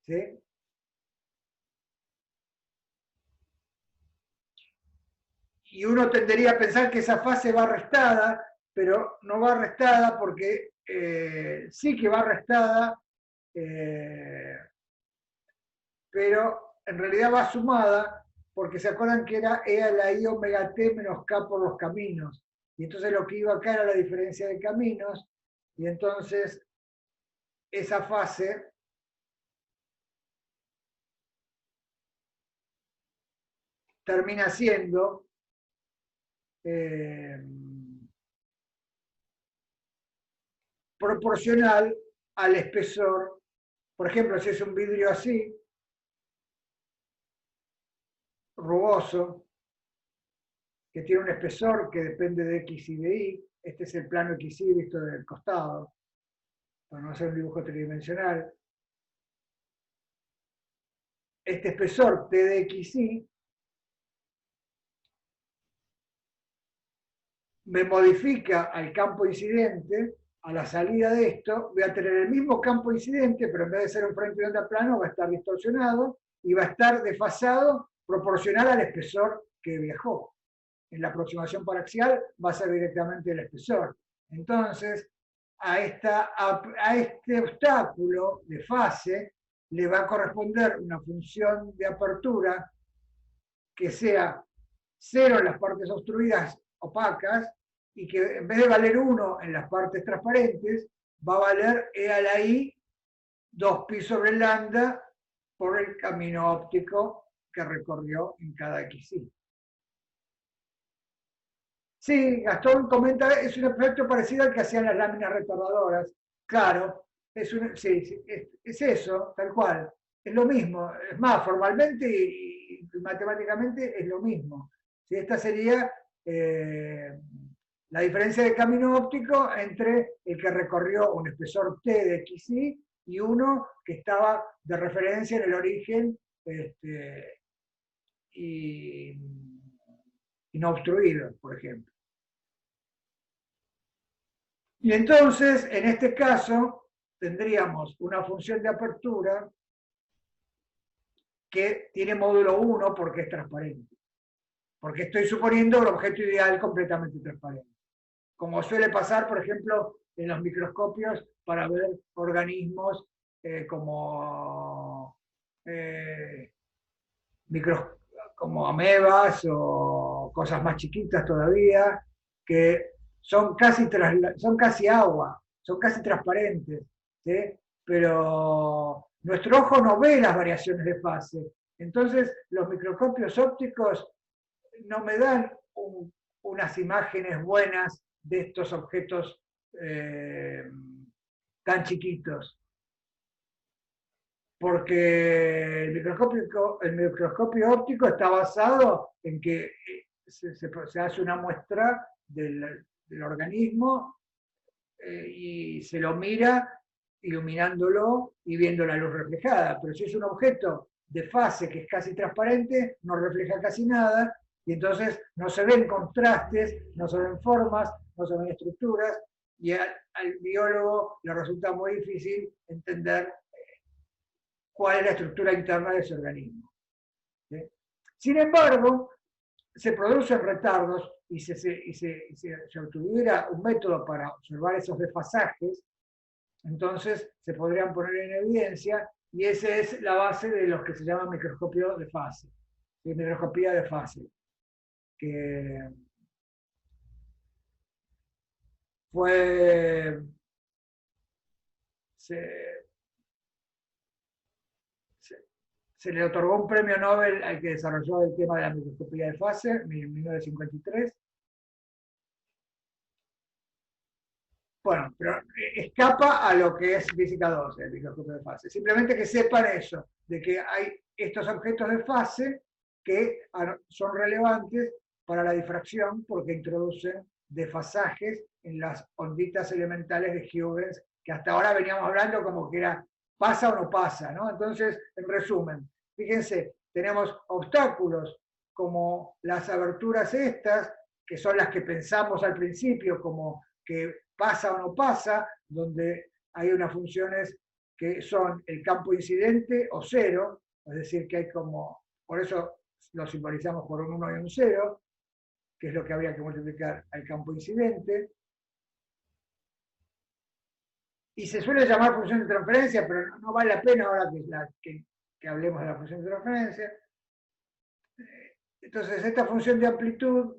¿Sí? Y uno tendería a pensar que esa fase va restada, pero no va restada porque sí que va restada, pero en realidad va sumada porque se acuerdan que era E a la I omega T menos K por los caminos. Y entonces lo que iba acá era la diferencia de caminos, y entonces esa fase termina siendo proporcional al espesor. Por ejemplo, si es un vidrio así, rugoso, que tiene un espesor que depende de X y de Y, este es el plano XY visto del costado, para no hacer un dibujo tridimensional. Este espesor T de XY me modifica al campo incidente. A la salida de esto voy a tener el mismo campo incidente, pero en vez de ser un frente de onda plano va a estar distorsionado y va a estar desfasado proporcional al espesor que viajó. En la aproximación paraxial va a ser directamente el espesor. Entonces, a este obstáculo de fase le va a corresponder una función de apertura que sea 0 en las partes obstruidas opacas y que en vez de valer 1 en las partes transparentes, va a valer E a la I 2pi sobre lambda por el camino óptico que recorrió en cada XY. Sí, Gastón comenta, es un efecto parecido al que hacían las láminas retardadoras. Claro, sí, es eso, tal cual. Es lo mismo. Es más, formalmente y matemáticamente es lo mismo. ¿Sí? Esta sería la diferencia de camino óptico entre el que recorrió un espesor T de XY y uno que estaba de referencia en el origen y no obstruido, por ejemplo. Y entonces, en este caso, tendríamos una función de apertura que tiene módulo 1 porque es transparente. porque estoy suponiendo un objeto ideal completamente transparente. Como suele pasar, por ejemplo, en los microscopios para ver organismos como, eh, micros, como amebas o cosas más chiquitas todavía, que son casi agua, son casi transparentes, ¿sí? Pero nuestro ojo no ve las variaciones de fase. Entonces, los microscopios ópticos no me dan unas imágenes buenas de estos objetos tan chiquitos. Porque el microscopio óptico está basado en que se hace una muestra del organismo y se lo mira iluminándolo y viendo la luz reflejada. Pero si es un objeto de fase que es casi transparente, no refleja casi nada y entonces no se ven contrastes, no se ven formas, no se ven estructuras y al biólogo le resulta muy difícil entender cuál es la estructura interna de ese organismo. ¿Sí? Sin embargo, se producen retardos y se obtuviera un método para observar esos desfasajes, entonces se podrían poner en evidencia y esa es la base de los que se llama microscopio de fase, ¿sí? Microscopía de fase, que fue, se, se le otorgó un premio Nobel al que desarrolló el tema de la microscopía de fase en 1953. Bueno, pero escapa a lo que es física 2, el microscopio de fase. Simplemente que sepan eso, de que hay estos objetos de fase que son relevantes para la difracción porque introducen desfasajes en las onditas elementales de Huygens, que hasta ahora veníamos hablando como que era pasa o no pasa, ¿no? Entonces, en resumen, fíjense, tenemos obstáculos como las aberturas estas, que son las que pensamos al principio como que pasa o no pasa, donde hay unas funciones que son el campo incidente o cero, es decir, que hay como, por eso lo simbolizamos por un 1 y un 0, que es lo que habría que multiplicar al campo incidente. Y se suele llamar función de transferencia, pero no vale la pena ahora que hablemos de la función de transferencia. Entonces, esta función de amplitud,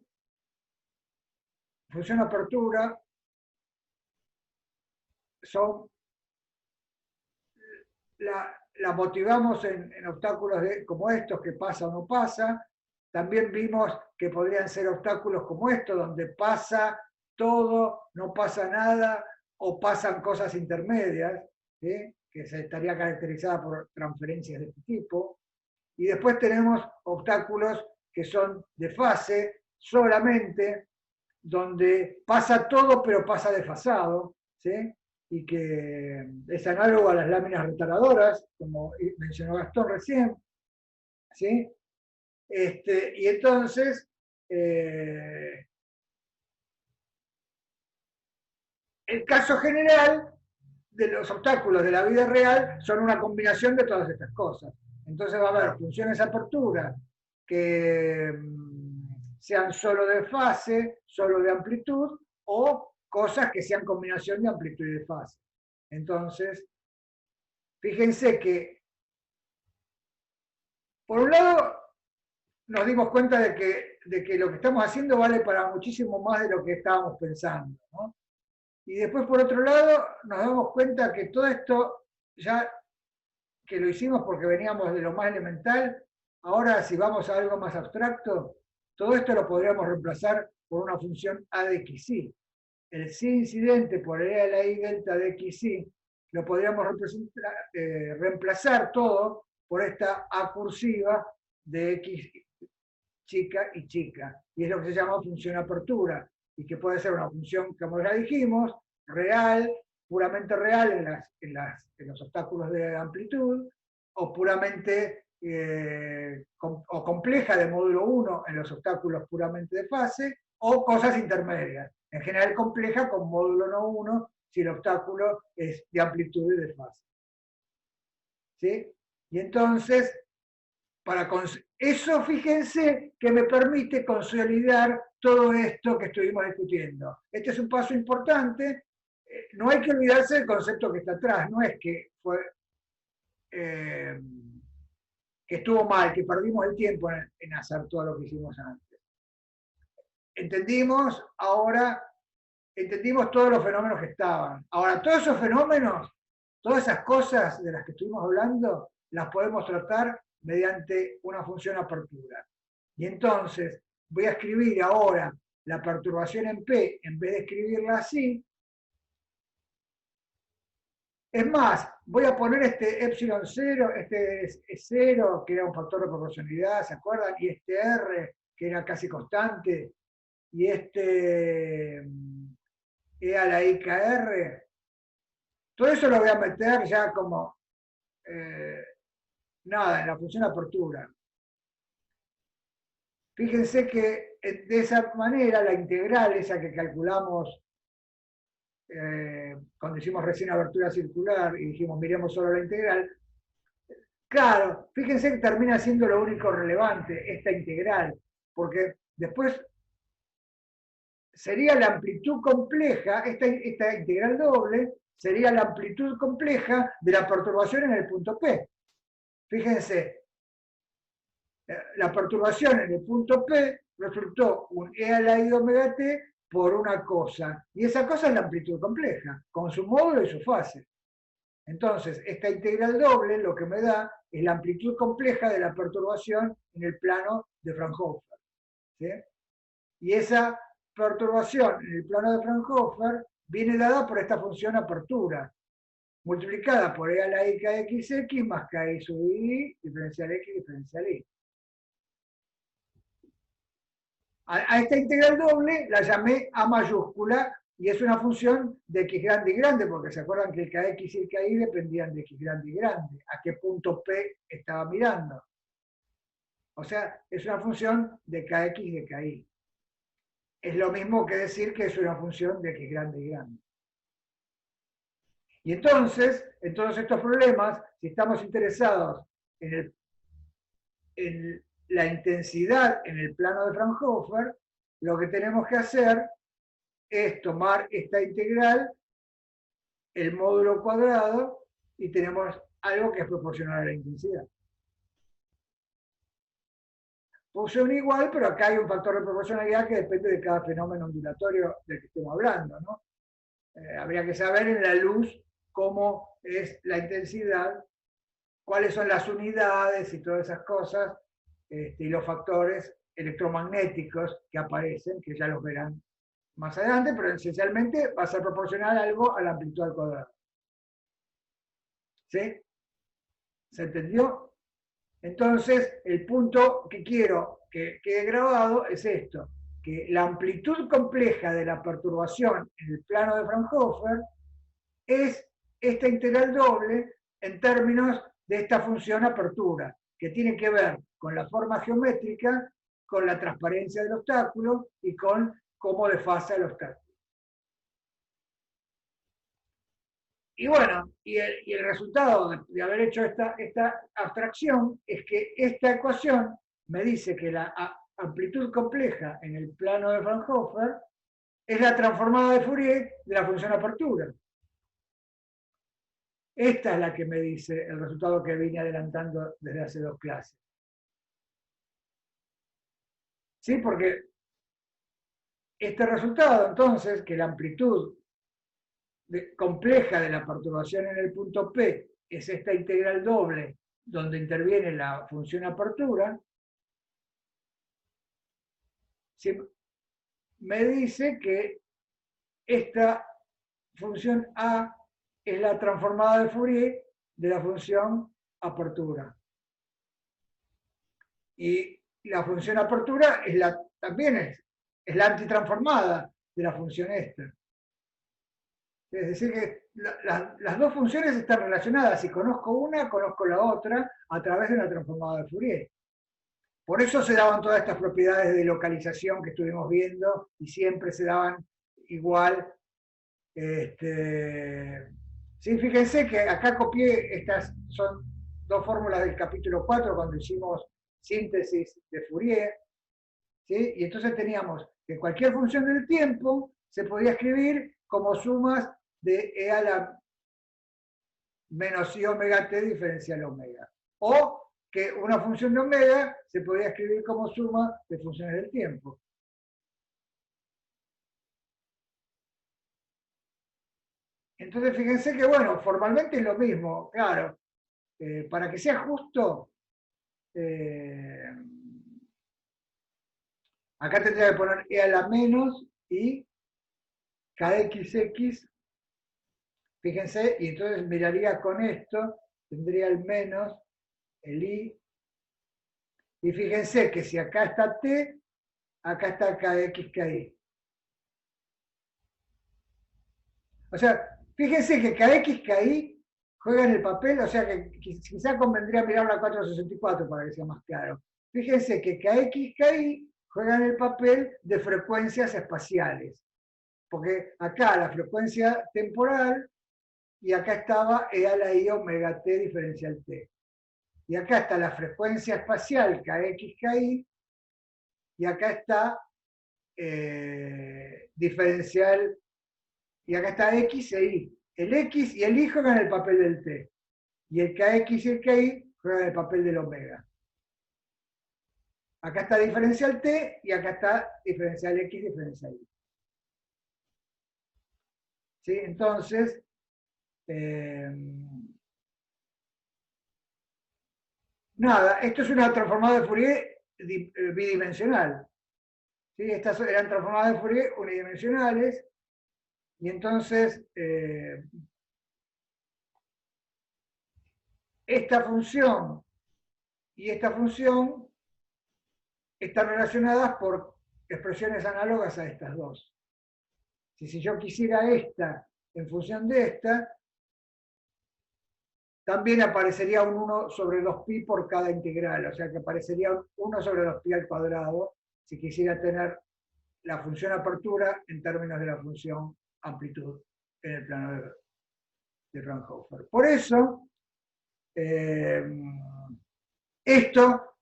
función apertura, son la motivamos en obstáculos como estos, que pasa o no pasa. También vimos que podrían ser obstáculos como estos, donde pasa todo, no pasa nada, o pasan cosas intermedias, ¿sí? Que se estaría caracterizada por transferencias de este tipo. Y después tenemos obstáculos que son de fase solamente, donde pasa todo, pero pasa desfasado, ¿sí? Y que es análogo a las láminas retardadoras, como mencionó Gastón recién, ¿sí? Y entonces, el caso general de los obstáculos de la vida real son una combinación de todas estas cosas. Entonces va a haber funciones de apertura que sean solo de fase, solo de amplitud, o cosas que sean combinación de amplitud y de fase. Entonces, fíjense que, por un lado, nos dimos cuenta de que lo que estamos haciendo vale para muchísimo más de lo que estábamos pensando, ¿no? Y después, por otro lado, nos damos cuenta que todo esto, ya que lo hicimos porque veníamos de lo más elemental, ahora si vamos a algo más abstracto, todo esto lo podríamos reemplazar por una función a de xy. El psi incidente por e a la y delta de xy lo podríamos reemplazar todo por esta a cursiva de x chica y chica. Y es lo que se llama función apertura, y que puede ser una función, como ya dijimos, real, puramente real en los obstáculos de amplitud, o puramente o compleja de módulo 1 en los obstáculos puramente de fase, o cosas intermedias. En general compleja con módulo no 1 si el obstáculo es de amplitud y de fase. ¿Sí? Y entonces, Eso, fíjense, que me permite consolidar todo esto que estuvimos discutiendo. Este es un paso importante. No hay que olvidarse del concepto que está atrás. No es que fue que estuvo mal, que perdimos el tiempo en hacer todo lo que hicimos antes. Entendimos todos los fenómenos que estaban. Ahora, todos esos fenómenos, todas esas cosas de las que estuvimos hablando, las podemos tratar mediante una función apertura. Y entonces voy a escribir ahora la perturbación en P, en vez de escribirla así. Es más, voy a poner este epsilon 0, este es 0, que era un factor de proporcionalidad, ¿se acuerdan? Y este R, que era casi constante, y este E a la IKR. Todo eso lo voy a meter ya como nada, en la función apertura. Fíjense que de esa manera la integral, esa que calculamos cuando hicimos recién abertura circular y dijimos miremos solo la integral, claro, fíjense que termina siendo lo único relevante, esta integral, porque después sería la amplitud compleja, esta integral doble, sería la amplitud compleja de la perturbación en el punto P. Fíjense, la perturbación en el punto P resultó un E a la I de omega t por una cosa, y esa cosa es la amplitud compleja, con su módulo y su fase. Entonces, esta integral doble lo que me da es la amplitud compleja de la perturbación en el plano de Fraunhofer. ¿Sí? Y esa perturbación en el plano de Fraunhofer viene dada por esta función apertura, multiplicada por E a la I kxx más ki sub I, diferencial x, diferencial y. A esta integral doble la llamé A mayúscula y es una función de x grande y grande, porque se acuerdan que el kx y el ki dependían de x grande y grande, a qué punto P estaba mirando. O sea, es una función de kx y de ki. Es lo mismo que decir que es una función de x grande y grande. Y entonces, en todos estos problemas, si estamos interesados en la intensidad en el plano de Fraunhofer, lo que tenemos que hacer es tomar esta integral, el módulo cuadrado, y tenemos algo que es proporcional a la intensidad. Puse un igual, pero acá hay un factor de proporcionalidad que depende de cada fenómeno ondulatorio del que estemos hablando, ¿no? Habría que saber en la luz cómo es la intensidad, cuáles son las unidades y todas esas cosas, y los factores electromagnéticos que aparecen, que ya los verán más adelante, pero esencialmente va a ser proporcional algo a la amplitud al cuadrado. ¿Sí? ¿Se entendió? Entonces, el punto que quiero que quede grabado es esto, que la amplitud compleja de la perturbación en el plano de Fraunhofer es esta integral doble en términos de esta función apertura, que tiene que ver con la forma geométrica, con la transparencia del obstáculo y con cómo desfasa el obstáculo. Y bueno, y el resultado de haber hecho esta abstracción es que esta ecuación me dice que la amplitud compleja en el plano de Fraunhofer es la transformada de Fourier de la función apertura. Esta es la que me dice el resultado que vine adelantando desde hace 2 clases. ¿Sí? Porque este resultado, entonces, que la amplitud compleja de la perturbación en el punto P es esta integral doble donde interviene la función apertura, me dice que esta función A es la transformada de Fourier de la función apertura. Y la función apertura también es la antitransformada de la función esta. Es decir, que las dos funciones están relacionadas. Si conozco una, conozco la otra a través de una transformada de Fourier. Por eso se daban todas estas propiedades de localización que estuvimos viendo y siempre se daban igual. Sí, fíjense que acá copié, estas son 2 fórmulas del capítulo 4 cuando hicimos síntesis de Fourier, ¿sí? Y entonces teníamos que cualquier función del tiempo se podía escribir como sumas de e a la menos i omega t diferencial omega. O que una función de omega se podía escribir como suma de funciones del tiempo. Entonces fíjense que, bueno, formalmente es lo mismo, claro. Para que sea justo, acá tendría que poner e a la menos y kxx, fíjense, y entonces miraría con esto, tendría el menos, el i, y fíjense que si acá está t, acá está kxki. O sea, fíjense que kxki juega en el papel, o sea que quizá convendría mirar la 464 para que sea más claro. Fíjense que kxki juega en el papel de frecuencias espaciales, porque acá la frecuencia temporal y acá estaba e a la i omega t diferencial t. Y acá está la frecuencia espacial kxki y acá está diferencial, y acá está x e y. El x y el y juegan el papel del t, y el kx y el ki juegan el papel del omega. Acá está diferencial t y acá está diferencial x, diferencial y. ¿Sí? Entonces, nada, esto es una transformada de Fourier bidimensional. ¿Sí? Estas eran transformadas de Fourier unidimensionales, y entonces esta función y esta función están relacionadas por expresiones análogas a estas dos. Si yo quisiera esta en función de esta, también aparecería un 1 sobre 2pi por cada integral, o sea que aparecería un 1 sobre 2pi al cuadrado si quisiera tener la función apertura en términos de la función amplitud en el plano de Fraunhofer. Por eso, esto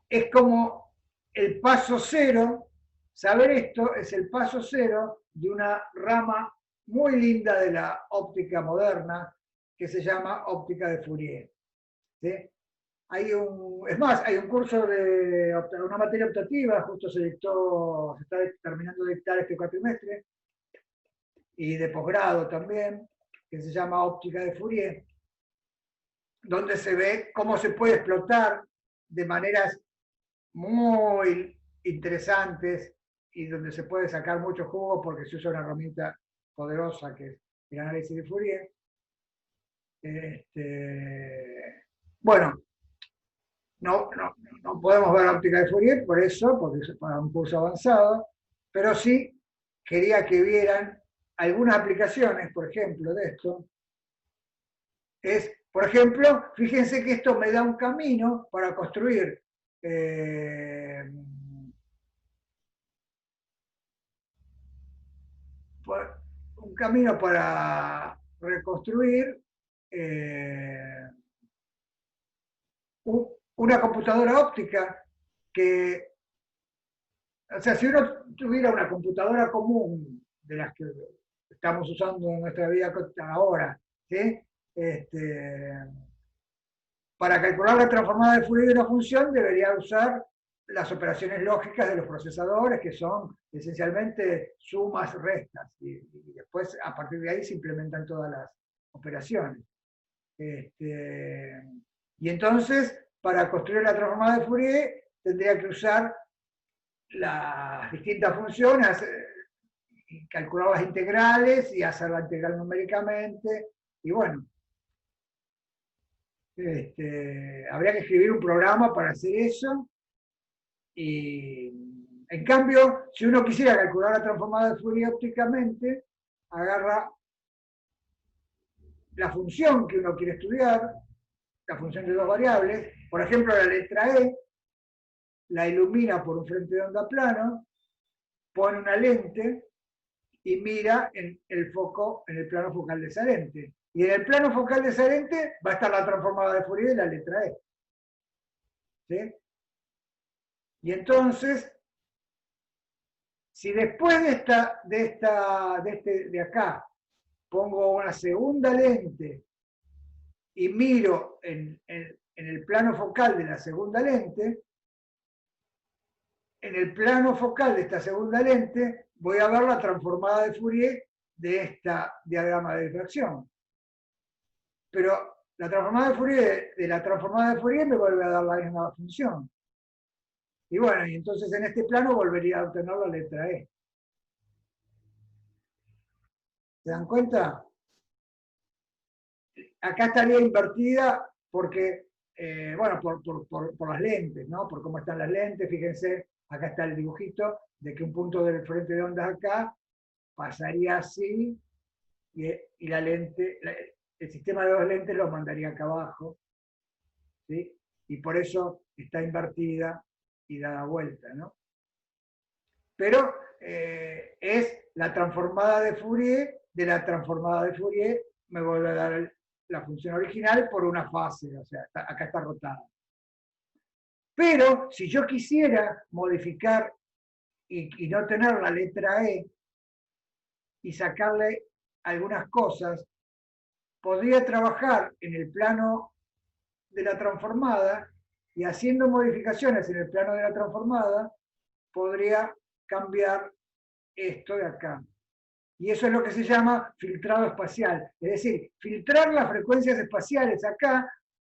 es como el paso cero. Saber esto es el paso cero de una rama muy linda de la óptica moderna que se llama óptica de Fourier. ¿Sí? Es más, hay un curso de una materia optativa, justo se está terminando de dictar este cuatrimestre, y de posgrado también, que se llama óptica de Fourier, donde se ve cómo se puede explotar de maneras muy interesantes y donde se puede sacar mucho jugo porque se usa una herramienta poderosa que es el análisis de Fourier. Bueno, no podemos ver la óptica de Fourier por eso, porque es para un curso avanzado, pero sí quería que vieran algunas aplicaciones, por ejemplo, de esto. Por ejemplo, fíjense que esto me da un camino para construir un camino para reconstruir una computadora óptica que, o sea, si uno tuviera una computadora común de las que estamos usando en nuestra vida ahora, ¿sí? Para calcular la transformada de Fourier de una función debería usar las operaciones lógicas de los procesadores, que son esencialmente sumas, restas, y después a partir de ahí se implementan todas las operaciones. Y entonces, para construir la transformada de Fourier, tendría que usar las distintas funciones, calcular las integrales y hacer la integral numéricamente, y bueno, habría que escribir un programa para hacer eso. Y en cambio, si uno quisiera calcular la transformada de Fourier ópticamente, agarra la función que uno quiere estudiar, la función de dos variables, por ejemplo la letra E, la ilumina por un frente de onda plano, pone una lente y mira en el foco, en el plano focal de esa lente. Y en el plano focal de esa lente va a estar la transformada de Fourier de la letra E. ¿Sí? Y entonces, si después de acá pongo una segunda lente y miro en el plano focal de la segunda lente, en el plano focal de esta segunda lente voy a ver la transformada de Fourier de esta diagrama de difracción. Pero la transformada de la transformada de Fourier me vuelve a dar la misma función. Y bueno, y entonces en este plano volvería a obtener la letra E. ¿Se dan cuenta? Acá estaría invertida porque, bueno, por las lentes, ¿no? Por cómo están las lentes. Fíjense, acá está el dibujito de que un punto del frente de ondas acá pasaría así y la lente, el sistema de dos lentes lo mandaría acá abajo, ¿sí? Y por eso está invertida y dada vuelta, ¿no? Pero es la transformada de Fourier, de la transformada de Fourier me vuelve a dar la función original por una fase, o sea, acá está rotada. Pero si yo quisiera modificar y no tener la letra E y sacarle algunas cosas, podría trabajar en el plano de la transformada y haciendo modificaciones en el plano de la transformada, podría cambiar esto de acá. Y eso es lo que se llama filtrado espacial. Es decir, filtrar las frecuencias espaciales acá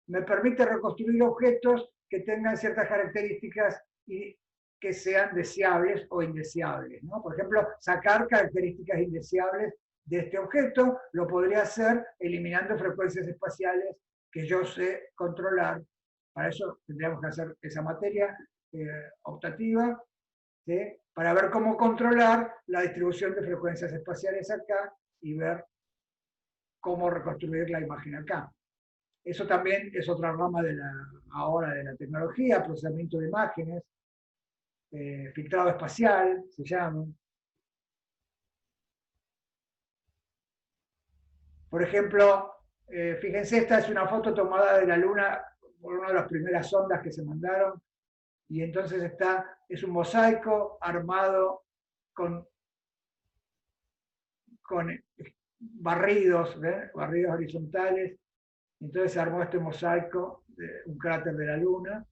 me permite reconstruir objetos que tengan ciertas características y que sean deseables o indeseables, ¿no? Por ejemplo, sacar características indeseables de este objeto lo podría hacer eliminando frecuencias espaciales que yo sé controlar. Para eso tendríamos que hacer esa materia optativa, ¿sí? Para ver cómo controlar la distribución de frecuencias espaciales acá y ver cómo reconstruir la imagen acá. Eso también es otra rama ahora de la tecnología, procesamiento de imágenes, filtrado espacial, se llama. Por ejemplo, fíjense, esta es una foto tomada de la Luna por una de las primeras sondas que se mandaron, y entonces es un mosaico armado con barridos, barridos horizontales. Entonces se armó este mosaico de un cráter de la Luna.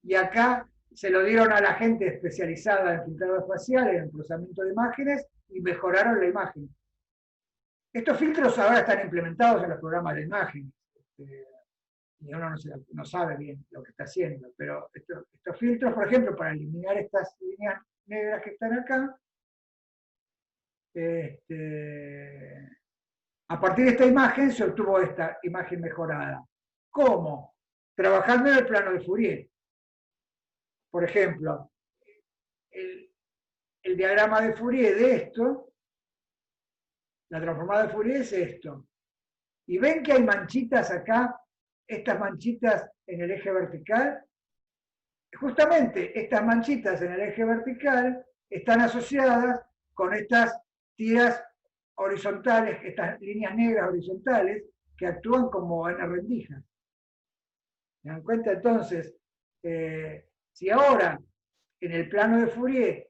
Y acá se lo dieron a la gente especializada en filtrado espacial, en procesamiento de imágenes, y mejoraron la imagen. Estos filtros ahora están implementados en los programas de imagen. Y uno no sabe bien lo que está haciendo, pero estos filtros, por ejemplo, para eliminar estas líneas negras que están acá, a partir de esta imagen se obtuvo esta imagen mejorada. ¿Cómo? Trabajando en el plano de Fourier. Por ejemplo, el diagrama de Fourier de esto, la transformada de Fourier es esto. Y ven que hay manchitas acá, estas manchitas en el eje vertical. Justamente estas manchitas en el eje vertical están asociadas con estas tiras horizontales, estas líneas negras horizontales que actúan como N rendijas. ¿Se dan cuenta? Entonces, si ahora en el plano de Fourier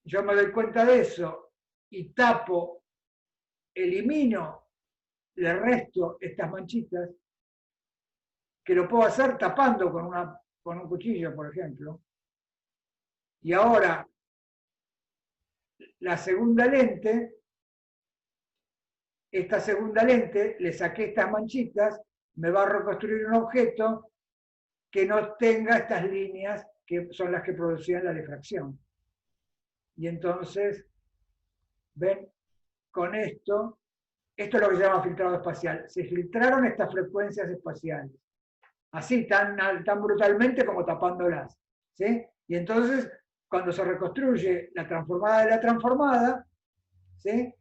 yo me doy cuenta de eso y tapo, elimino, le resto estas manchitas, que lo puedo hacer tapando con un cuchillo, por ejemplo, y ahora la segunda lente, esta segunda lente, le saqué estas manchitas, me va a reconstruir un objeto que no tenga estas líneas que son las que producían la difracción. Y entonces, ven, con esto es lo que se llama filtrado espacial. Se filtraron estas frecuencias espaciales, así, tan brutalmente como tapándolas, ¿sí? Y entonces, cuando se reconstruye la transformada de la transformada, ¿sí?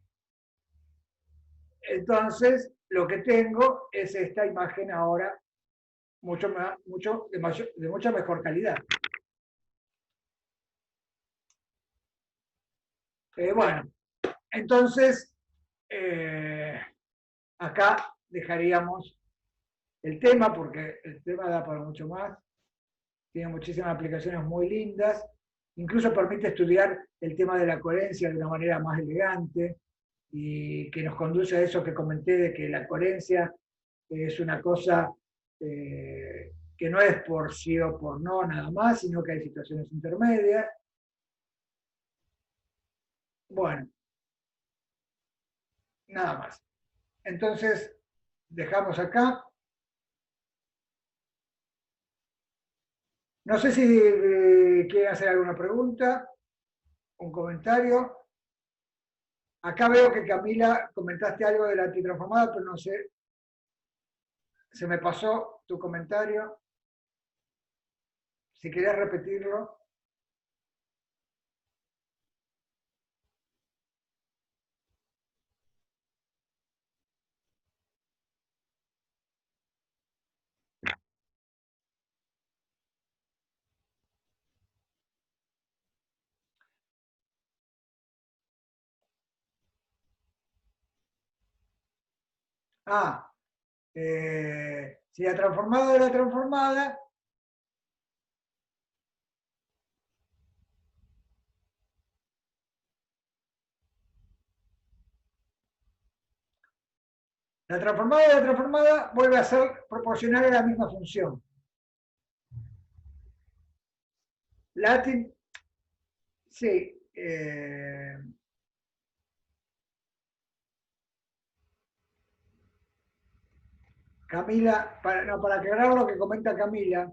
Entonces, lo que tengo es esta imagen ahora de mucha mejor calidad. Bueno, entonces, acá dejaríamos el tema, porque el tema da para mucho más, tiene muchísimas aplicaciones muy lindas, incluso permite estudiar el tema de la coherencia de una manera más elegante, y que nos conduce a eso que comenté, de que la coherencia es una cosa que no es por sí o por no nada más, sino que hay situaciones intermedias. Bueno, nada más. Entonces, dejamos acá. No sé si quieren hacer alguna pregunta, un comentario. Acá veo que Camila comentaste algo de la antitransformada, pero no sé, se me pasó tu comentario. Si querés repetirlo. Ah, si la transformada era transformada, la transformada de la transformada vuelve a ser proporcional a la misma función. Latin, sí. Camila, para aclarar lo que comenta Camila,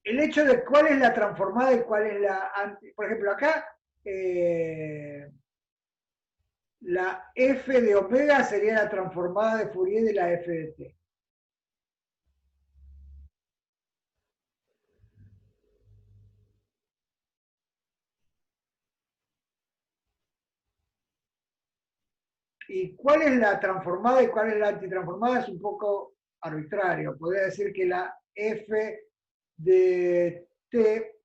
el hecho de cuál es la transformada y cuál es la anti. Por ejemplo, acá la f de omega sería la transformada de Fourier de la f de t. Y cuál es la transformada y cuál es la antitransformada es un poco arbitrario. Podría decir que la f de t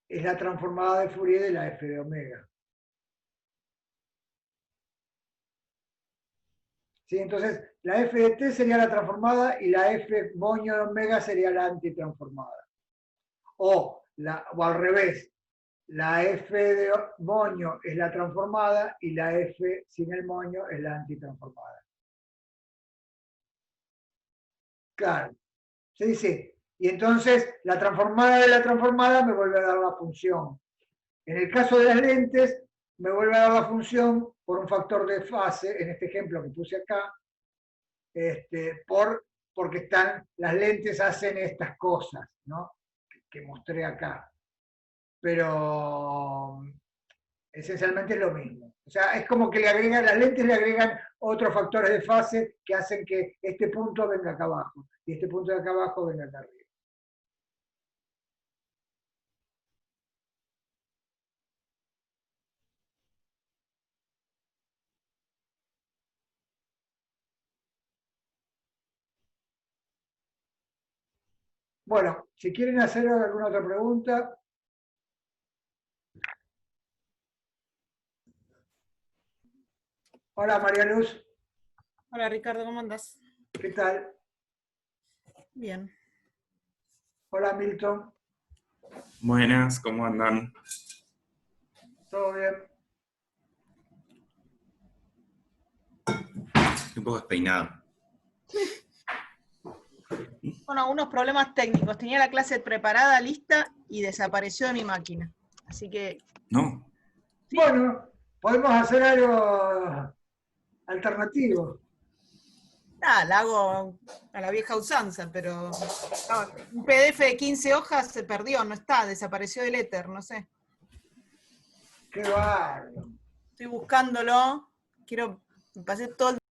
es la transformada de Fourier de la f de omega. ¿Sí? Entonces, la f de t sería la transformada y la f moño de omega sería la antitransformada. O al revés, la f de moño es la transformada y la f sin el moño es la antitransformada. Claro, se dice, y entonces la transformada de la transformada me vuelve a dar la función. En el caso de las lentes, me vuelve a dar la función por un factor de fase, en este ejemplo que puse acá, porque las lentes hacen estas cosas, ¿no? Que mostré acá. Pero esencialmente es lo mismo. O sea, es como que las lentes le agregan otros factores de fase que hacen que este punto venga acá abajo y este punto de acá abajo venga acá arriba. Bueno, si quieren hacer alguna otra pregunta. Hola María Luz. Hola Ricardo, ¿cómo andás? ¿Qué tal? Bien. Hola Milton. Buenas, ¿cómo andan? ¿Todo bien? Estoy un poco despeinado. Bueno, unos problemas técnicos. Tenía la clase preparada, lista, y desapareció de mi máquina. Así que... No. Sí. Bueno, podemos hacer algo alternativo. Nada, la hago a la vieja usanza, pero no, un PDF de 15 hojas se perdió, no está, desapareció del éter, no sé. Qué bárbaro. Estoy buscándolo, pasé todo el